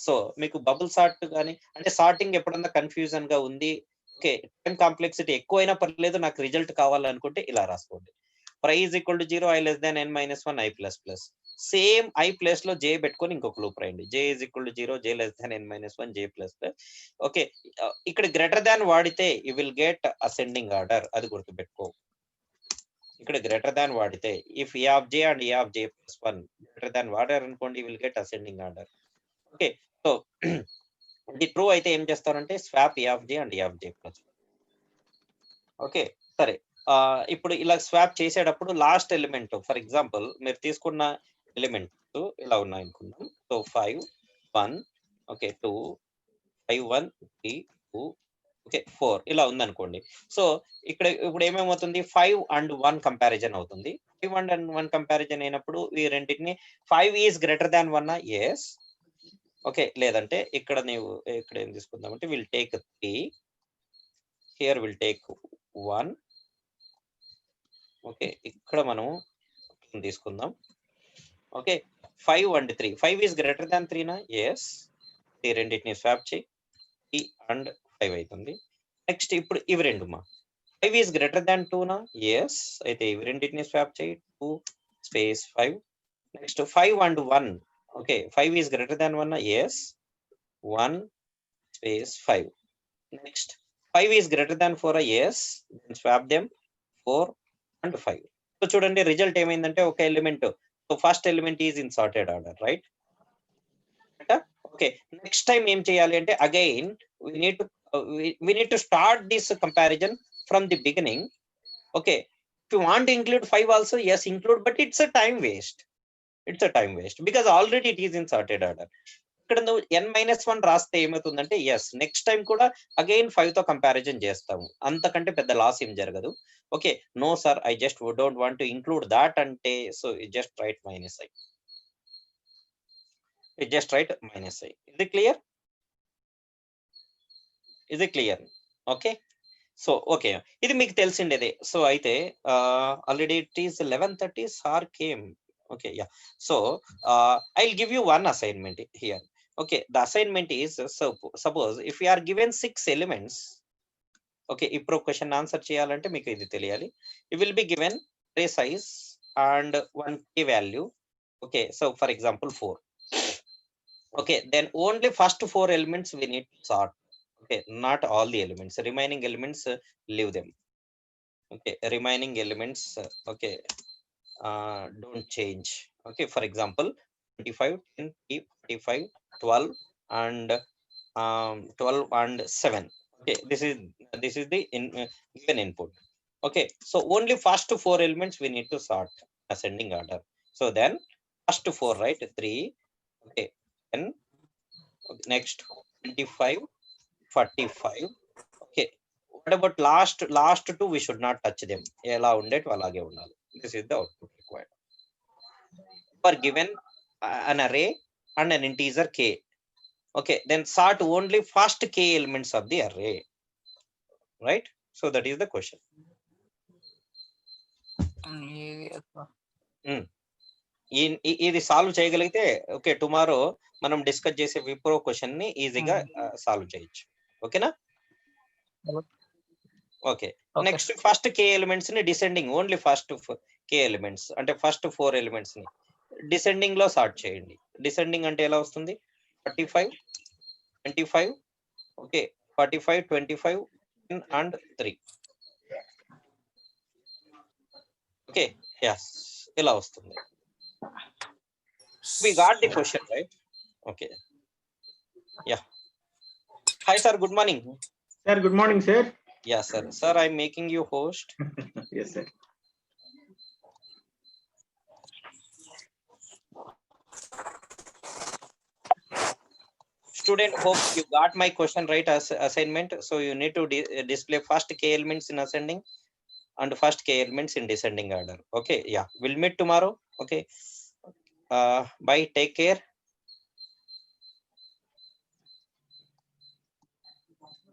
సో మీకు బబుల్ సార్ట్ కానీ అంటే సార్టింగ్ ఎప్పుడన్నా కన్ఫ్యూజన్ గా ఉంది, ఓకే టైం కాంప్లెక్సిటీ ఎక్కువైనా పర్లేదు, నాకు రిజల్ట్ కావాలనుకుంటే ఇలా రాసుకోండి. i is equal to 0, i less than n-1, i plus plus. Same i place లో j పెట్టుకొని ఇంకొక లూప్ రాయండి. j is equal to 0, j less than n-1, j plus plus. Okay, ఇక్కడ గ్రేటర్ దాన్ వాడితే you will get ascending order, అది గుర్తుపెట్టుకో. ఇక్కడ greater than వాడితే if a of j and a of j plus 1 greater than వాడారు అనుకోండి, you will get ascending order. Okay, so ఇది true అయితే ఏం చేస్తారంటే swap a of j and a of j plus 1. Okay సరే, ఇప్పుడు ఇలా స్వాప్ చేసేటప్పుడు లాస్ట్ ఎలిమెంట్, ఫర్ ఎగ్జాంపుల్ మీరు తీసుకున్న ఎలిమెంట్స్ ఇలా ఉన్నాయి అనుకుందాం. సో 5 1, ఓకే 2 5 1 3 2, ఓకే 4 ఇలా ఉందనుకోండి. సో ఇక్కడ ఇప్పుడు ఏమేమవుతుంది? 5 and 1 కంపారిజన్ అవుతుంది. 5 and 1 కంపారిజన్ అయినప్పుడు ఈ రెండింటిని 5 is greater than 1, yes. Okay, లేదంటే ఇక్కడ ఇక్కడ ఏం తీసుకుందామంటే will take 3, here will take 1. Okay, ఇక్కడ మనం తీసుకుందాం. Okay 5 and 3, 5 is greater than 3, yes. ఈ రెండింటిని స్వాప్ చేయి, 3 and 5 అవుతుంది. నెక్స్ట్ ఇప్పుడు ఇవి రెండుమా 5 ఈజ్ గ్రేటర్ దాన్ 2, ఎస్. అయితే ఇవి రెండింటిని స్వాప్ చేయి, 2 space 5. Next 5 and 1, okay 5 is greater than 1, yes. 1 space 5. Next 5 is greater than 4, yes. Swap them 4 and 5. So చూడండి రిజల్ట్ ఏమైందంటే ఒక element, so first element is in sorted order, right? Okay, next time ఏం చేయాలి అంటే again we need to start this comparison from the beginning. Okay, if you want to include 5 also, yes include, but it's a time waste. It's a time waste because already it is in sorted order. ఇక్కడ నువ్వు n-1 రాస్తే ఏమవుతుందంటే yes next time కూడా again 5 తో comparison చేస్తాము, అంతకంటే పెద్ద loss ఏం జరగదు. Okay, no sir I just don't want to include that అంటే, so just write -i. Just write -i. ఇది క్లియర్? ఇది క్లియర్? ఓకే, సో ఓకే ఇది మీకు తెలిసిండేదే. సో అయితే already it is 11:30, sir came. Okay, yeah. So I'll give you one assignment here. Okay, the assignment is, so suppose if we are given 6 elements, okay, ఇప్పుడు question answer చేయాలంటే మీకు ఇది తెలియాలి. You will be given array size and one key value. Okay, so for example 4. Okay, then only first 4 elements we need to sort. Okay, not all the elements, remaining elements leave them. Okay, remaining elements okay don't change. Okay, for example 25, 10, 45, 12, and 12 and 7. Okay, this is the given input. Okay, so only first 4 elements we need to sort ascending order. So then first 4, right? 3, okay, then next 25, 45. Okay, what about last 2? We should not touch them. Ela undet alage undali. This is the output required. For given an array and an integer k. Okay, then sort only first k elements of the array, right? So that is the question. ఇది solve చేయగలిగితే okay, tomorrow మనం discuss చేసే Wipro question ని ఈజీగా solve చేయొచ్చు. ఓకేనా? Okay, next first కే elements ని descending, only first కే elements అంటే ఫస్ట్ 4 ఎలిమెంట్స్ ని డిసెండింగ్ లో సార్ట్ చేయండి. డిసెండింగ్ అంటే ఎలా వస్తుంది? 45, 25, ఓకే, 45, 25 and 3. ఓకే, yes, ఇలా వస్తుంది. We got the question, right? Okay. Yeah. Hi, sir. Good morning. Sir, good morning, sir. Yeah, sir. Sir, I'm making you host. Yes, sir. Student, hope you got my question right as assignment. So you need to display first k elements in ascending and first k elements in descending order. Okay. Yeah. We'll meet tomorrow. Okay. Bye. Take care.